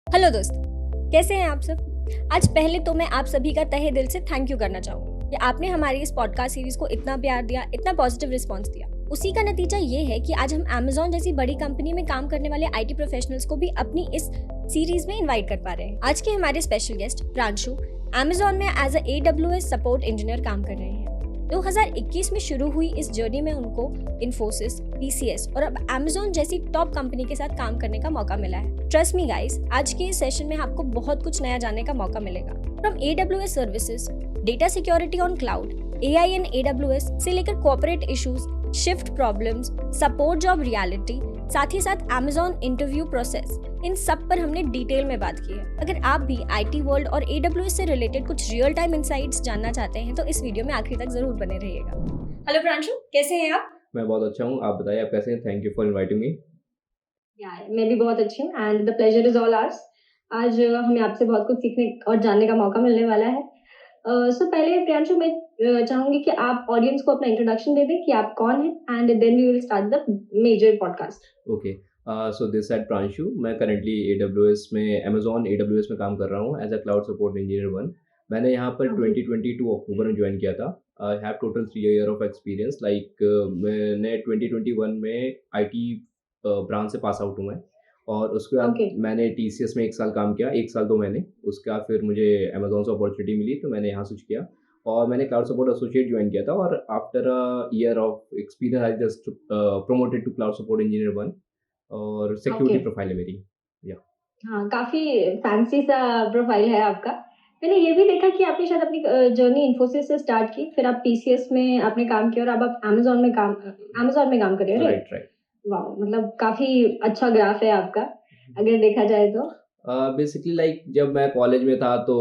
Hello दोस्तों, कैसे हैं आप सब। आज पहले तो मैं आप सभी का तहे दिल से थैंक यू करना चाहूँगी कि आपने हमारी इस पॉडकास्ट सीरीज को इतना प्यार दिया, इतना पॉजिटिव रिस्पांस दिया। उसी का नतीजा ये है कि आज हम अमेज़न जैसी बड़ी कंपनी में काम करने वाले आईटी प्रोफेशनल्स को भी अपनी इस सीरीज में इनवाइट कर पा रहे हैं। आज के हमारे स्पेशल गेस्ट प्रांशु अमेज़न में as a AWS support engineer काम कर रहे हैं। 2021 में शुरू हुई इस जर्नी में उनको इन्फोसिस, TCS और अब अमेज़न जैसी टॉप कंपनी के साथ काम करने का मौका मिला है। ट्रस्ट मी गाइस, आज के इस सेशन में आपको बहुत कुछ नया जानने का मौका मिलेगा। From AWS services, data security on cloud, AI and AWS से लेकर corporate issues, shift problems, support job reality, साथ ही साथ अमेज़न इंटरव्यू प्रोसेस, इन सब पर हमने डिटेल में बात की है। अगर आप भी IT वर्ल्ड और AWS से रिलेटेड कुछ रियल टाइम इनसाइट्स जानना चाहते हैं तो इस वीडियो में आखिर तक जरूर बने रहिएगा। हेलो प्रांशु, कैसे हैं आप? मैं बहुत अच्छा हूँ। आप बताइए, आप कैसे हैं? Thank you for inviting me. मैं भी बहुत अच्छी हूँ and the pleasure is all hours. आज हमें आपसे बहुत कुछ सीखने और जानने का मौका मिलने वाला है। सो पहले प्रियांशु, मैं चाहूंगी कि आप ऑडियंस को अपना इंट्रोडक्शन दे दें कि आप कौन हैं and then we will start the major podcast. Okay, so this side Pranshu. मैं करंटली AWS में अमेज़न AWS में काम कर रहा हूँ as a cloud support engineer 1। मैंने यहाँ पर Okay. 2022 अक्टूबर में ज्वाइन किया था। I have total 3 year of experience. Like मैंने 2021 में IT ब्रांच से पास आउट हूँ मैं। और उसके बाद Okay. मैंने TCS में 1 साल काम किया, 1 साल 2 महीने। उसके बाद फिर मुझे अमेज़न से अपॉर्चुनिटी मिली तो मैंने यहाँ स्विच किया और मैंने क्लाउड सपोर्ट एसोसिएट ज्वाइन किया था। और after a year of experience I just promoted to cloud support engineer 1 और सिक्योरिटी Okay. प्रोफाइल है मेरी। या हाँ, काफी फैंसी सा प्रोफाइल है आपका। मैंने ये भी देखा कि आपने शायद अपनी जर्नी इन्फोसिस से स्टार्ट की, फिर आप TCS में आपने काम किया और अब आप अमेज़न में काम कर रहे हो, राइट? राइट। वाओ! मतलब काफ़ी अच्छा ग्राफ है आपका, अगर देखा जाए तो। बेसिकली लाइक जब मैं कॉलेज में था तो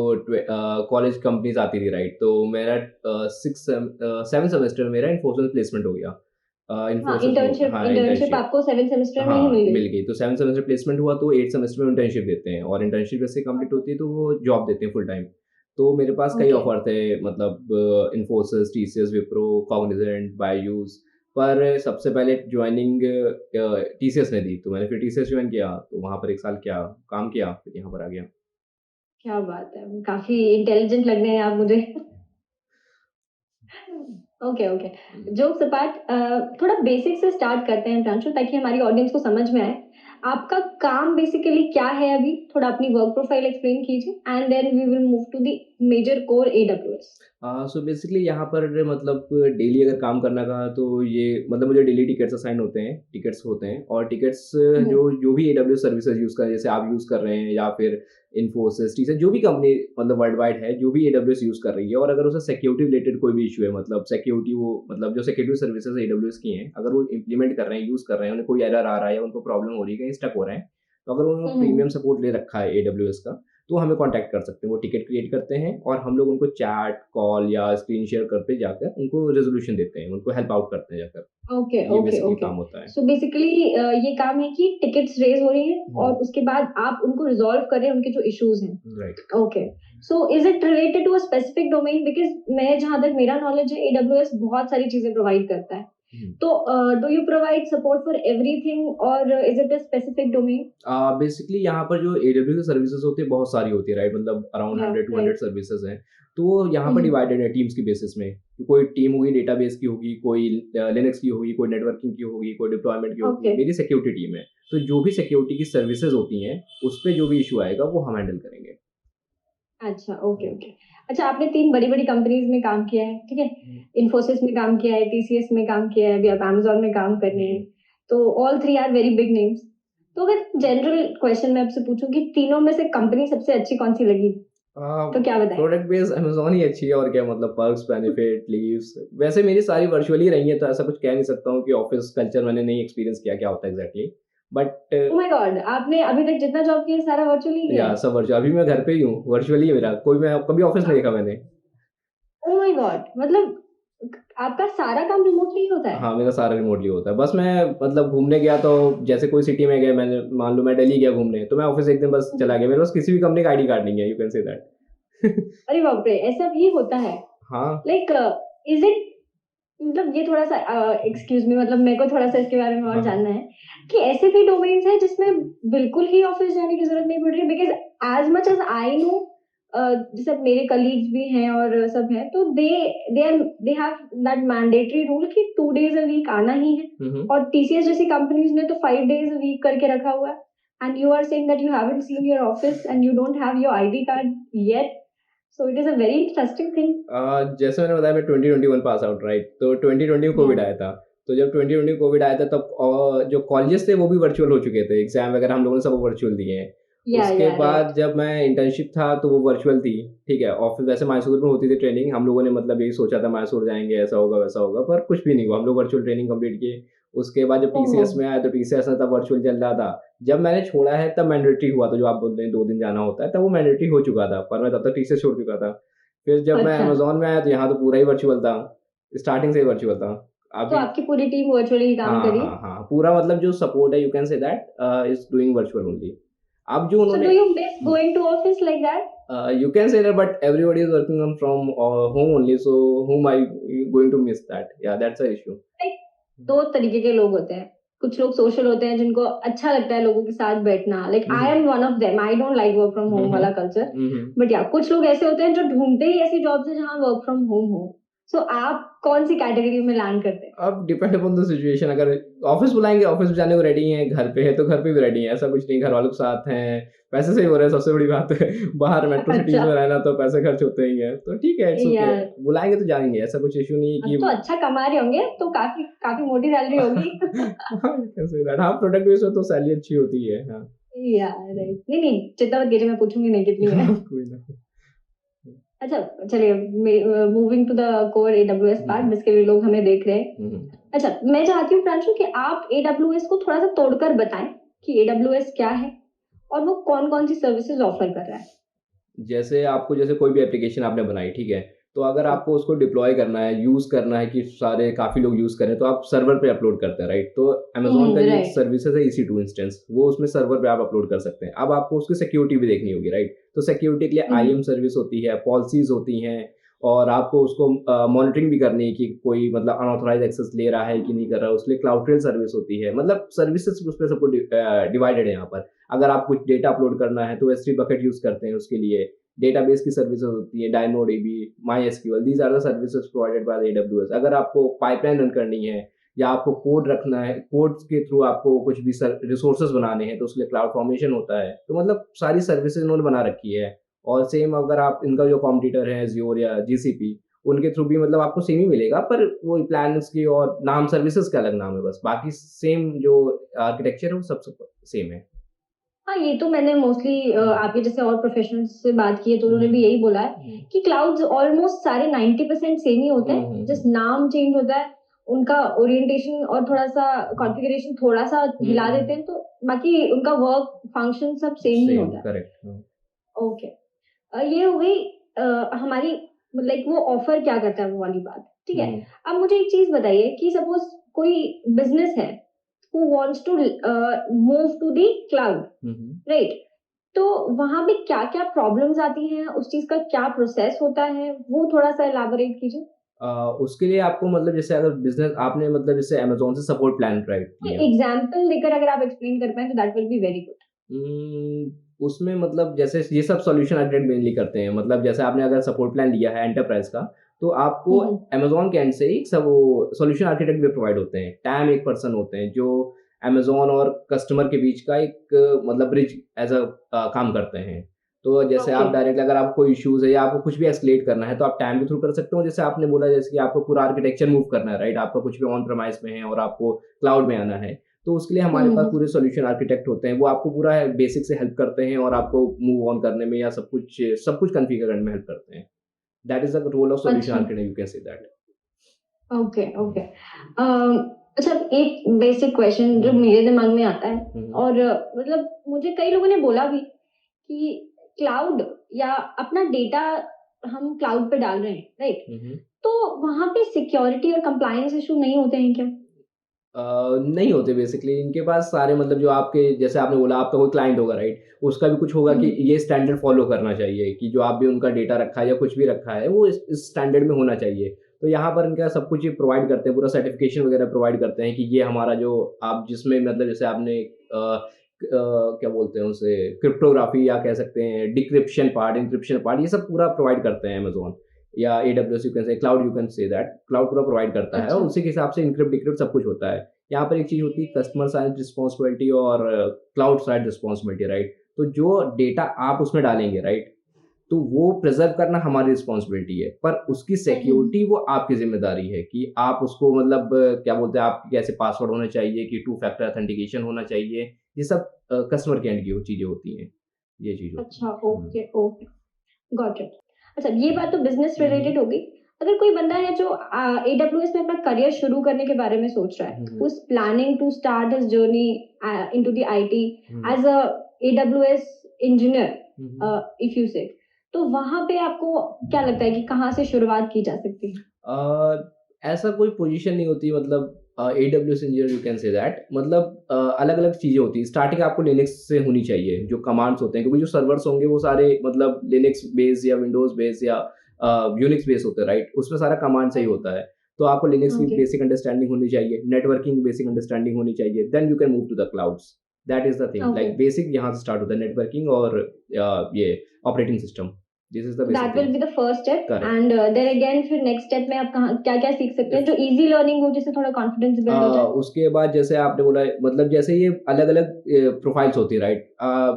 कॉलेज कंपनीज आती थी, राइट? तो मेरा 7 सेमेस्टर में मेरा इन्फोसिस में प्लेसमेंट हो गया। हाँ, इन्फोसिस में, इंटर्नशिप हाँ, इंटर्नशिप इंटर्नशिप। आपको 7 सेमेस्टर में ही हाँ, मिल गई। मिल गई। तो 7 सेमेस्टर प्लेसमेंट हुआ तो 8 सेमेस्टर में इंटर्नशिप देते हैं और इंटर्नशिप जैसे कंप्लीट होती है तो वो जॉब देते हैं फुल टाइम। तो मेरे पास कई ओके, ऑफर थे, मतलब इन्फोसिस, TCS, विप्रो, कॉग्निजेंट, बायजूस। पर सबसे पहले ज्वाइनिंग TCS ने दी तो मैंने फिर TCS ज्वाइन किया तो वहाँ पर 1 साल क्या काम किया, फिर यहाँ पर आ गया। क्या बात है! काफ़ी इंटेलिजेंट लग रहे हैं आप मुझे। Okay, okay. जोक्स अपार्ट, थोड़ा बेसिक से स्टार्ट करते हैं प्रांशु, ताकि हमारी ऑडियंस को समझ में आए। आपका काम बेसिकली क्या है अभी? थोड़ा अपनी वर्क प्रोफाइल एक्सप्लेन कीजिए and then we will move to the major core AWS। So basically यहाँ पर मतलब डेली अगर काम करना का तो ये मतलब मुझे डेली टिकट्स असाइन होते हैं, टिकट्स होते हैं और टिकट्स हुँ, जो जो भी AWS सर्विसेज यूज़ कर रहे हैं, जैसे आप यूज़ कर रहे हैं या फिर इन्फोसिस, TCS, जो भी कंपनी मतलब वर्ल्ड वाइड है, जो भी AWS यूज़ कर रही है और अगर उसे सिक्योरिटी रिलेटेड कोई भी इशू है, मतलब सिक्योरिटी वो मतलब जो सिक्योरिटी सर्विसेज AWS की हैं, अगर वो इम्प्लीमेंट कर रहे हैं, यूज़ कर रहे हैं, उन्हें कोई एरर आ रहा है या उनको प्रॉब्लम हो रही है, कहीं स्टक हो रहे हैं, तो अगर उन्होंने हुँ, प्रीमियम सपोर्ट ले रखा है AWS का, तो हमें कॉन्टैक्ट कर सकते हैं। वो टिकट क्रिएट करते हैं और हम लोग उनको चैट, कॉल या स्क्रीन शेयर करके जाकर उनको रेज़ोल्यूशन देते हैं, उनको हेल्प आउट करते हैं जाकर। ओके, ये ओके, बेसिकली ओके। काम होता है। सो बेसिकली ये काम है कि टिकट्स रेज़ हो रही हैं और हुँ, उसके बाद आप उनको रिज़ॉल्व कर रहे हैं, उनके जो इश्यूज़ हैं। Right. Okay. So is it related to a specific domain? Because मैं जहाँ तक मेरा नॉलेज है, AWS बहुत सारी चीज़ें प्रोवाइड करता है। हुँ। तो do you provide support for everything और is it a specific domain? Basically यहाँ पर जो AWS सर्विसेज़ होती है, बहुत सारी होती है, राइट? मतलब अराउंड या 100 टू 100 राइट। सर्विसेज़ हैं। तो वो यहाँ हुँ, पर हुँ। डिवाइडेड है टीम्स की बेसिस में। कि कोई टीम होगी डेटाबेस की होगी, कोई लिनक्स की होगी, कोई नेटवर्किंग की होगी, कोई डिप्लॉयमेंट की होगी। ओके। मेरी सिक्योरिटी टीम है। तो जो भी सिक्योरिटी की सर्विसेज़ होती हैं, उस पे जो भी इश्यू आएगा वो हम हैंडल करेंगे। अच्छा, ओके, ओके। अच्छा, आपने 3 बड़ी-बड़ी कंपनीज़ में काम किया है, ठीक है? हुँ, इन्फोसिस में काम किया है, TCS में काम किया है, अभी आप अमेज़न में काम कर रहे हुँ। हैं। तो all 3 are very big names. तो अगर जनरल क्वेश्चन मैं आपसे पूछूँ कि तीनों में से कंपनी सबसे अच्छी कौन-सी लगी? तो क्या बताएँगे? प्रोडक्ट बेस्ड अमेज़न ही अच्छी है और क्या, मतलब पर्क्स, बेनिफिट, लीव्स। वैसे मेरी सारी वर्चुअली रही हैं तो ऐसा कुछ कह नहीं सकता हूँ कि ऑफ़िस कल्चर मैंने नहीं एक्सपीरियंस किया क्या होता है exactly. But oh my God! आपने अभी तक जितना जॉब किया है सारा वर्चुअली किया या है? सब वर्चुअल। अभी मैं घर पे ही हूँ, वर्चुअली है मेरा। कोई मैं कभी ऑफ़िस नहीं देखा मैंने। Oh my God! मतलब आपका सारा काम रिमोटली ही होता है? हाँ, मेरा सारा रिमोटली होता है। बस मैं मतलब घूमने गया तो जैसे कोई सिटी में गए, मैंने मान लो मैं दिल्ली गया घूमने, तो मैं ऑफ़िस एक दिन बस हुँ, चला हुँ। गया। मेरे पास किसी भी कंपनी का आईडी कार्ड नहीं है, यू कैन से दैट। अरे बाप रे! ऐसा भी होता है? हाँ। लाइक इज़ इट मतलब ये थोड़ा सा एक्सक्यूज मी, मतलब मेरे को थोड़ा सा इसके बारे में और हाँ हाँ जानना है कि ऐसे भी डोमेन्स हैं जिसमें बिल्कुल ही ऑफिस जाने की जरूरत नहीं पड़ रही, because as much as I know, जैसे मेरे कलीग्स भी हैं और सब हैं, तो they have that mandatory rule कि 2 days a week आना ही है, हम्म। और टीसीएस जैसी कंपनीज ने तो 5 days a week करके रखा हुआ है, and you are saying that you haven't seen your office and you don't have your ID card yet, so it is a very interesting thing. जैसे मैंने बताया मैं 2021 पास आउट, राइट? तो 2020 में या कोविड आया था। तो जब 2020 में कोविड आया था तब जो कॉलेजेस थे वो भी वर्चुअल हो चुके थे, एग्जाम वगैरह हम लोगों ने सब वर्चुअल दिए हैं। उसके या बाद राइट. जब मैं इंटर्नशिप था तो वो वर्चुअल थी, ठीक है। ऑफिस वैसे मैसूर में होती थी ट्रेनिंग, हम लोगों ने मतलब यही सोचा था मैसूर जाएंगे ऐसा होगा वैसा होगा, पर कुछ भी नहीं हुआ। हम लोग वर्चुअल ट्रेनिंग कंप्लीट किए। उसके बाद जब ओह. टीसीएस में आया तो टीसीएस में तब वर्चुअल चल रहा था। जब मैंने छोड़ा है तब मैंडेटरी हुआ था, जो आप बोल रहे हैं 2 दिन जाना होता है, तब वो मैंडेटरी हो चुका था, पर मैं तब तक टीसीएस छोड़ चुका था। फिर जब मैं अच्छा, अमेज़न में आया तो यहाँ तो पूरा ही वर्चुअल था, स्टार्टिंग से ही वर्चुअल था। तो अभी आपकी पूरी टीम वर्चुअली ही काम हाँ, करी. हाँ, हाँ, पूरा मतलब जो सपोर्ट है you can say that is doing virtual only. अब जो So उन्होंने do you miss going to office like that? you can say that, but everybody is working on from home only, so whom I going to miss that? Yeah, that's the issue. Like, दो तरीके के लोग होते हैं. कुछ लोग social होते हैं जिनको अच्छा लगता है लोगों के साथ बैठना. Like I Mhm, am one of them. I don't like work from home वाला mhm, culture. mhm. But yeah, कुछ लोग ऐसे होते हैं जो ढूंढते ही ऐसी जॉब्स है जहाँ वर्क फ्रॉम होम हो. So आप कौन सी कैटेगरी में लैंड करते हैं? अब डिपेंड अपॉन द सिचुएशन। अगर ऑफिस बुलाएंगे ऑफिस जाने को रेडी हैं, घर पे है तो घर पे भी रेडी हैं, ऐसा कुछ नहीं। घर वालों के साथ हैं, पैसे से ही हो रहा है सबसे बड़ी बात है। बाहर मेट्रो सिटीज अच्छा. में रहना तो पैसे खर्च होते ही हैं, तो ठीक है, इट्स ओके। यार, बुलाएंगे तो जाएंगे, ऐसा कुछ इशू नहीं है अब कि तो अच्छा कमा रहे होंगे तो काफी काफी मोटी सैलरी होगी. कैसे दैट। हाँ, प्रोडक्ट बेस्ड हो तो सैलरी अच्छी होती है। हाँ। यार राइट. नहीं नहीं, चिंता मत कीजिए, मैं पूछूंगी नहीं कितनी है. कोई ना। अच्छा, चलिए, moving to the core AWS part hmm, जिसके लिए लोग हमें देख रहे हैं. हम्म। अच्छा, मैं चाहती हूँ प्रांशु कि आप एडब्ल्यूएस को थोड़ा सा तोड़कर बताएं कि एडब्ल्यूएस क्या है और वो कौन कौन सी सर्विसेज ऑफर कर रहा है. जैसे आपको जैसे कोई भी एप्लीकेशन आपने बनाई, ठीक है? तो अगर आपको उसको डिप्लॉय करना है, यूज़ करना है कि सारे काफ़ी लोग यूज़ करें, तो आप सर्वर पे अपलोड करते हैं, राइट? तो अमेज़न का जो एक राइट. सर्विसेज़ है EC2 इंस्टेंस, वो उसमें सर्वर पे आप अपलोड कर सकते हैं। अब आपको उसकी सिक्योरिटी भी देखनी होगी, राइट? तो सिक्योरिटी के लिए IAM सर्विस होती है, पॉलिसीज़ होती हैं, और आपको उसको मॉनिटरिंग भी करनी है कि कोई मतलब अनऑथराइज़्ड एक्सेस ले रहा है कि नहीं कर रहा है। उसके लिए क्लाउड ट्रेल सर्विस होती है, मतलब सर्विसेज़ उसपे सबको डिवाइडेड है यहाँ पर। अगर आप कुछ डेटा अपलोड करना है तो S3 बकेट यूज़ करते हैं उसके लिए। डेटाबेस की सर्विसेज होती है, DynamoDB, MySQL, these are the services provided by the AWS। अगर आपको पाइपलाइन रन करनी है या आपको कोड रखना है, कोड के थ्रू आपको कुछ भी रिसोर्सेज बनाने हैं, तो उसके लिए क्लाउड फॉर्मेशन होता है। तो मतलब सारी सर्विसेज इन्होंने बना रखी है। और सेम अगर आप इनका जो कॉम्पिटिटर है Azure या GCP, उनके थ्रू भी मतलब आपको सेम ही मिलेगा, पर वो प्लान्स की और नाम सर्विसेज का अलग नाम है बस। बाकी सेम जो आर्किटेक्चर है वो सब सेम है। हाँ, ये तो मैंने मोस्टली आपके जैसे और प्रोफेशनल्स से बात की है तो उन्होंने भी यही बोला है कि क्लाउड्स ऑलमोस्ट सारे 90% सेम ही होते हैं, जस्ट नाम चेंज होता है, उनका ओरिएंटेशन और थोड़ा सा कॉन्फ़िगरेशन थोड़ा सा हिला देते हैं, तो बाकी उनका वर्क फंक्शन सब सेम ही सेम, होता है. करेक्ट। ओके. ये हो गई हमारी, लाइक वो ऑफर क्या करता है वो वाली बात, ठीक है. अब मुझे एक चीज बताइए कि सपोज कोई बिजनेस है who wants to move to the cloud, right? तो वहां पे क्या क्या प्रॉब्लम्स आती हैं, उस चीज का क्या प्रोसेस होता है, वो थोड़ा सा एलाबोरेट कीजिए. उसके लिए आपको मतलब जैसे अगर बिजनेस आपने मतलब जैसे अमेज़न से सपोर्ट प्लान राइट कोई लिया। एग्जांपल देकर अगर आप एक्सप्लेन कर पाए तो that will be very good. उसमें मतलब जैसे ये सब सॉल्यूशन आर्किटेक्ट मेनली करते हैं। मतलब जैसे आपने अगर सपोर्ट प्लान लिया है एंटरप्राइज का, तो आपको अमेज़न के एंड से ही सब वो सॉल्यूशन आर्किटेक्ट भी प्रोवाइड होते हैं। टैम एक पर्सन होते हैं जो अमेज़न और कस्टमर के बीच का एक मतलब ब्रिज एज़ काम करते हैं। तो जैसे आप ओके. डायरेक्टली अगर आपको कोई इश्यूज़ है या आपको कुछ भी एस्केलेट करना है, तो आप टैम के थ्रू कर सकते हो। जैसे आपने बोला जैसे कि आपको पूरा आर्किटेक्चर मूव करना है, राइट? आपका कुछ भी ऑन प्रेमाइस में है और आपको क्लाउड में आना है, तो उसके लिए हमारे पास पूरे सॉल्यूशन आर्किटेक्ट होते हैं। वो आपको पूरा बेसिक से हेल्प करते हैं और आपको मूव ऑन करने में या सब कुछ कॉन्फ़िगर करने में हेल्प करते हैं। That is the role of solution अच्छा. Architect, you can say that. Okay. Okay. अच्छा, एक बेसिक क्वेश्चन जो मेरे दिमाग में आता है, और मतलब मुझे कई लोगों ने बोला भी कि क्लाउड या अपना डेटा हम क्लाउड पे डाल रहे हैं, राइट? तो वहां पे सिक्योरिटी और कंप्लायंस इशू नहीं होते हैं क्या? नहीं होते बेसिकली इनके पास सारे मतलब जो आपके जैसे आपने बोला आपका कोई क्लाइंट होगा, राइट? उसका भी कुछ होगा कि ये स्टैंडर्ड फॉलो करना चाहिए कि जो आप भी उनका डेटा रखा है या कुछ भी रखा है वो इस स्टैंडर्ड में होना चाहिए। तो यहाँ पर इनका सब कुछ ये प्रोवाइड करते हैं, पूरा सर्टिफिकेशन वगैरह प्रोवाइड करते हैं कि ये हमारा जो आप जिसमें मतलब जैसे आपने क्या बोलते हैं उसे क्रिप्टोग्राफी या कह सकते हैं डिक्रिप्शन पार्ट, एन्क्रिप्शन पार्ट, ये सब पूरा प्रोवाइड करते हैं अमेज़न या एडब्ल्यूएस, यू कैन से cloud, you can say that cloud पूरा प्रोवाइड करता है और अच्छा। उसी के हिसाब से इनक्रिप्ट डिक्रिप्ट सब कुछ होता है। यहाँ पर एक चीज़ होती है कस्टमर साइड रिस्पॉन्सिबिलिटी और क्लाउड साइड रिस्पॉन्सिबिलिटी, राइट? तो जो डेटा आप उसमें डालेंगे, राइट, तो वो प्रिजर्व करना हमारी रिस्पॉन्सिबिलिटी है, पर उसकी सिक्योरिटी वो आपकी ज़िम्मेदारी है कि आप उसको मतलब क्या बोलते हैं, आपके कैसे पासवर्ड होने चाहिए कि टू फैक्टर ऑथेंटिकेशन होना चाहिए, ये सब कस्टमर के एंड की वो चीज़ें होती हैं, ये चीज़ होती अच्छा, है। Okay, okay, got it. अच्छा, ये बात तो बिज़नेस हुँ, रिलेटेड हो गई। अगर कोई बंदा है जो AWS में अपना करियर शुरू करने के बारे में सोच रहा है, um, who is planning to start his journey into the IT um, as a AWS engineer, um. If you say, तो वहाँ पे आपको क्या लगता है कि कहाँ से शुरुआत की जा सकती है? ऐसा कोई पोजीशन नहीं होती, मतलब AWS engineer you can say that, मतलब अलग अलग चीज़ें होती हैं। स्टार्टिंग आपको लिनक्स से होनी चाहिए, जो कमांड्स होते हैं, क्योंकि जो सर्वर्स होंगे वो सारे मतलब लिनक्स बेस या विंडोज बेस या यूनिक्स बेस होते हैं, राइट? उसमें सारा कमांड से ही होता है। तो आपको लिनक्स की ओके, बेसिक अंडरस्टैंडिंग होनी चाहिए, नेटवर्किंग की बेसिक अंडरस्टैंडिंग होनी चाहिए, then you can move to the clouds. That is the thing, okay. Like basic यहाँ से स्टार्ट होता है, नेटवर्किंग और ये operating system, this is the basic that will thing. Be the first step correct. And then again फिर next step में आप कहाँ क्या-क्या सीख सकते हैं जो ईज़ी लर्निंग हो जिससे थोड़ा कॉन्फिडेंस बिल्ड हो जाए? उसके बाद जैसे आपने बोला, मतलब जैसे ये अलग-अलग प्रोफाइल्स होती है, राइट?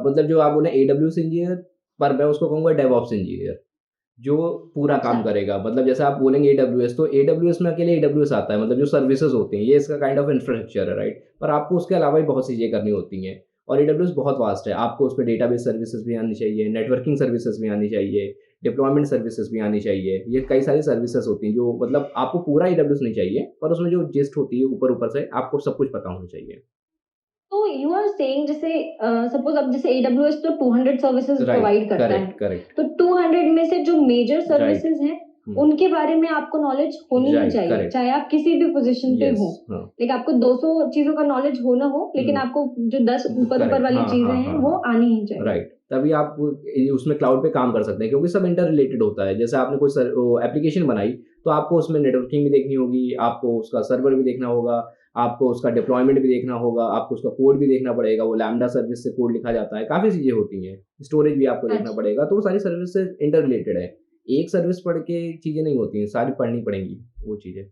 मतलब जो आप बोले एडब्ल्यूएस इंजीनियर, पर मैं उसको कहूँगा डेवऑप्स इंजीनियर, जो पूरा अच्छा, काम करेगा। मतलब जैसे आप बोलेंगे एडब्ल्यूएस, तो एडब्ल्यूएस में अकेले एडब्ल्यूएस आता है, मतलब जो सर्विसेज़ होती हैं, ये इसका काइंड ऑफ इंफ्रास्ट्रक्चर है, राइट? पर आपको उसके अलावा भी बहुत सी चीज़ें करनी होती हैं और एडब्ल्यूएस बहुत वास्ट है। आपको उसपे डेटाबेस सर्विसेज़ भी आनी चाहिए, नेटवर्किंग सर्विसेज़ भी आनी चाहिए, डिप्लॉयमेंट सर्विसेज़ भी आनी चाहिए। ये कई सारी सर्विसेज़ होती हैं जो मतलब आपको पूरा एडब्ल्यूएस नहीं चाहिए, पर उसमें जो जिस्ट होती है ऊपर-ऊपर से आपको सब कुछ पता होना चाहिए। तो यू आर सेइंग जैसे सपोज़ अब जैसे AWS तो 200 सर्विसेज़ राइट, प्रोवाइड करता है। Correct, correct. तो 200 में से जो मेजर राइट। सर्विसेज़ हैं, हुँ, उनके बारे में आपको नॉलेज होनी ही राइट, चाहिए, करेक्ट। चाहे आप किसी भी पोज़ीशन पे यस, हो। हाँ। लाइक आपको 200 चीज़ों का नॉलेज हो ना हो, लेकिन हुँ, आपको जो 10 ऊपर-ऊपर करेक्ट। वाली हाँ, चीज़ें हाँ, हैं, हाँ, वो हाँ। आनी ही चाहिए। राइट, तभी आप उसमें क्लाउड पे काम कर सकते हैं, क्योंकि सब इंटर रिलेटेड होता है। जैसे आपने कोई एप्लीकेशन बनाई, तो आपको उसमें नेटवर्किंग भी देखनी होगी, आपको उसका सर्वर भी देखना होगा, आपको उसका डिप्लॉयमेंट भी देखना होगा, आपको उसका कोड भी देखना पड़ेगा, वो लैम्बडा सर्विस से कोड लिखा जाता है, काफ़ी चीज़ें होती हैं। स्टोरेज भी आपको देखना अच्छा, पड़ेगा, तो वो सारी सर्विसेज़ इंटर रिलेटेड है। एक सर्विस पढ़ के चीज़ें नहीं होती हैं, सारी पढ़नी पड़ेंगी वो चीज़ें।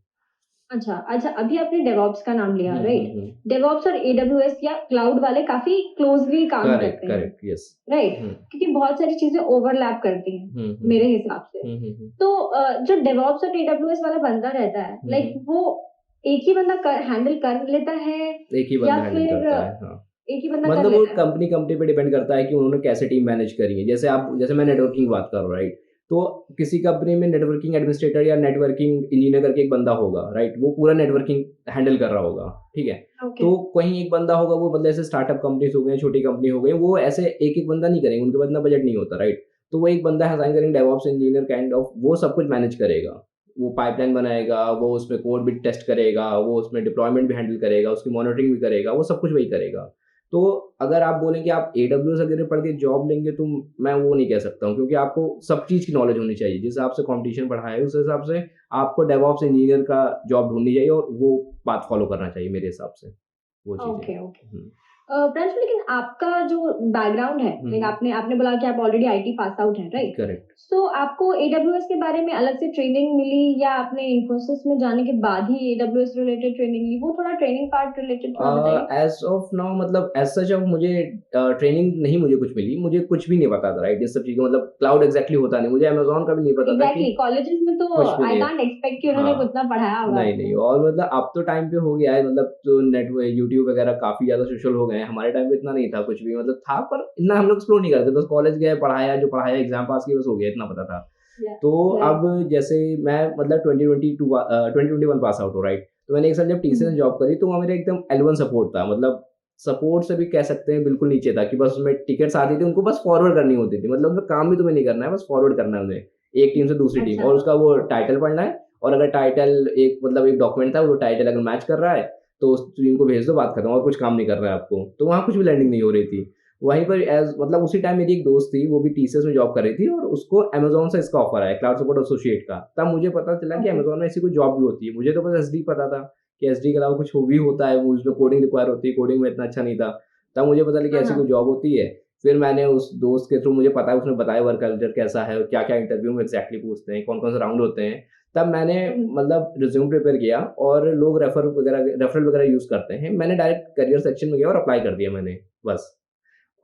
अच्छा, अच्छा, अभी आपने डेवऑप्स का नाम लिया, हुँ, हुँ, राइट? हुँ। डेवऑप्स और AWS या क्लाउड वाले काफ़ी क्लोज़ली काम करेक्ट, करते हैं, करेक्ट, यस। राइट? हुँ, क्योंकि बहुत सारी चीज़ें ओवरलैप करती हैं, हुँ, हुँ, मेरे हुँ। हिसाब से। हुँ, हुँ, हुँ। तो जो डेवऑप्स और AWS वाला बंदा रहता है, हुँ, लाइक हुँ। वो एक ही बंदा हैंडल कर लेता है एक ही या बंदा हैंडल फिर करता है, हाँ। एक ही बंदा कर मतलब वो लेता है? कंपनी कंपनी पे डिपेंड करता है कि उन्होंने कैसे टीम मैनेज करी है। जैसे मैं नेटवर्किंग की बात कर रहा हूँ, राइट? तो किसी कंपनी में नेटवर्किंग एडमिनिस्ट्रेटर या नेटवर्किंग इंजीनियर करके एक बंदा होगा, राइट? वो पूरा नेटवर्किंग हैंडल कर रहा होगा, ठीक है? ओके, तो कहीं एक बंदा होगा, वो मतलब ऐसे स्टार्टअप कंपनीज़ हो गई, छोटी कंपनी हो गई, वो ऐसे एक-एक बंदा नहीं करेंगे, उनके पास इतना बजट नहीं होता, राइट? तो वो एक बंदा असाइन करेंगे डेवऑप्स इंजीनियर काइंड ऑफ, वो सब कुछ मैनेज करेगा। वो पाइपलाइन बनाएगा, वो उसमें कोड भी टेस्ट करेगा, वो उसमें डिप्लॉयमेंट भी हैंडल करेगा, उसकी मॉनिटरिंग भी करेगा, वो सब कुछ वही करेगा। तो अगर आप बोलें कि आप एडब्ल्यूएस वगैरह पढ़ के जॉब लेंगे, तो मैं वो नहीं कह सकता हूँ, क्योंकि आपको सब चीज़ की नॉलेज होनी चाहिए। जिस हिसाब से कॉम्पिटिशन बढ़ा है, उस हिसाब से आपको डेवऑप्स इंजीनियर का जॉब ढूँढनी चाहिए और वो पाथ फॉलो करना चाहिए मेरे हिसाब से, वो चीज़ें। Okay, okay. हुँ। प्रांशु, लेकिन आपका जो बैकग्राउंड है, हुँ, लाइक हुँ। आपने आपने बोला कि आप ऑलरेडी आईटी पास आउट हैं, राइट? करेक्ट। सो आपको AWS के बारे में अलग से ट्रेनिंग मिली या आपने इन्फोसिस में जाने के बाद ही AWS रिलेटेड ट्रेनिंग ली? वो थोड़ा ट्रेनिंग पार्ट रिलेटेड थोड़ा बताइए। एज़ ऑफ नाउ, मतलब एज़ सच अब मुझे ट्रेनिंग नहीं मुझे कुछ मिली, मुझे कुछ भी नहीं पता था, राइट? ये सब चीज़ें, मतलब क्लाउड एग्ज़ैक्टली होता नहीं, मुझे अमेज़न का भी नहीं पता था कि एग्ज़ैक्टली, कॉलेजेस में तो कुछ भी आई नहीं है। कांट एक्सपेक्ट कि उन्होंने हाँ। उतना पढ़ाया होगा नहीं, नहीं, आपको। और मतलब अब तो टाइम पे हो गया है, मतलब तो नेट वो यूट्यूब वगैरह काफ़ी ज़्यादा सोशल हो गए हैं। हमारे टाइम पे इतना नहीं था कुछ भी, मतलब था, पर इतना हम लोग एक्सप्लोर नहीं करते। बस कॉलेज गए, पढ़ाया, जो पढ़ाया एग्ज़ाम पास किए, बस हो गया, इतना पता था। या तो राइट, अब जैसे मैं मतलब 2021 पास आउट हूँ, राइट? तो मैंने एक साल जब टीसीएस हुँ, में जॉब करी, तो वहाँ मेरा एकदम L1 सपोर्ट था, मतलब सपोर्ट से भी कह सकते हैं बिल्कुल नीचे था, कि बस उसमें टिकट्स आती थी, उनको बस फॉरवर्ड करनी होती थी। मतलब उसमें काम भी तुम्हें नहीं करना है, बस फॉरवर्ड करना है उन्हें, एक टीम से दूसरी टीम, अच्छा, और उसका वो टाइटल पढ़ना है, और अगर टाइटल एक मतलब एक डॉक्यूमेंट था, वो टाइटल अगर मैच कर रहा है, तो उस टीम को भेज दो, बात खत्म, और कुछ काम नहीं करना है आपको। तो वहाँ कुछ भी लर्निंग नहीं हो रही थी। वहीं पर एज मतलब उसी टाइम मेरी एक दोस्त थी, वो भी टीसीएस में जॉब कर रही थी और उसको अमेज़न से इसका ऑफर आया क्लाउड सपोर्ट एसोसिएट का। तब मुझे पता चला कि ओके। अमेज़न में ऐसी कोई जॉब भी होती है। मुझे तो बस एसडी पता था कि एसडी के अलावा कुछ वो भी होता है, वो उसमें कोडिंग रिक्वायर होती है, कोडिंग में इतना अच्छा नहीं था। तब मुझे पता लगा कि हाँ, ऐसी कोई हाँ। जॉब होती है। फिर मैंने उस दोस्त के थ्रू मुझे पता है, उसने बताया वर्क कल्चर कैसा है, क्या-क्या इंटरव्यू में एग्ज़ैक्टली पूछते हैं, कौन-कौन से राउंड होते हैं। तब मैंने हुँ। मतलब रिज़्यूम प्रिपेयर किया और लोग रेफरल वगैरह यूज़ करते हैं। मैंने डायरेक्ट करियर सेक्शन में गया और अप्लाई कर दिया मैंने, बस।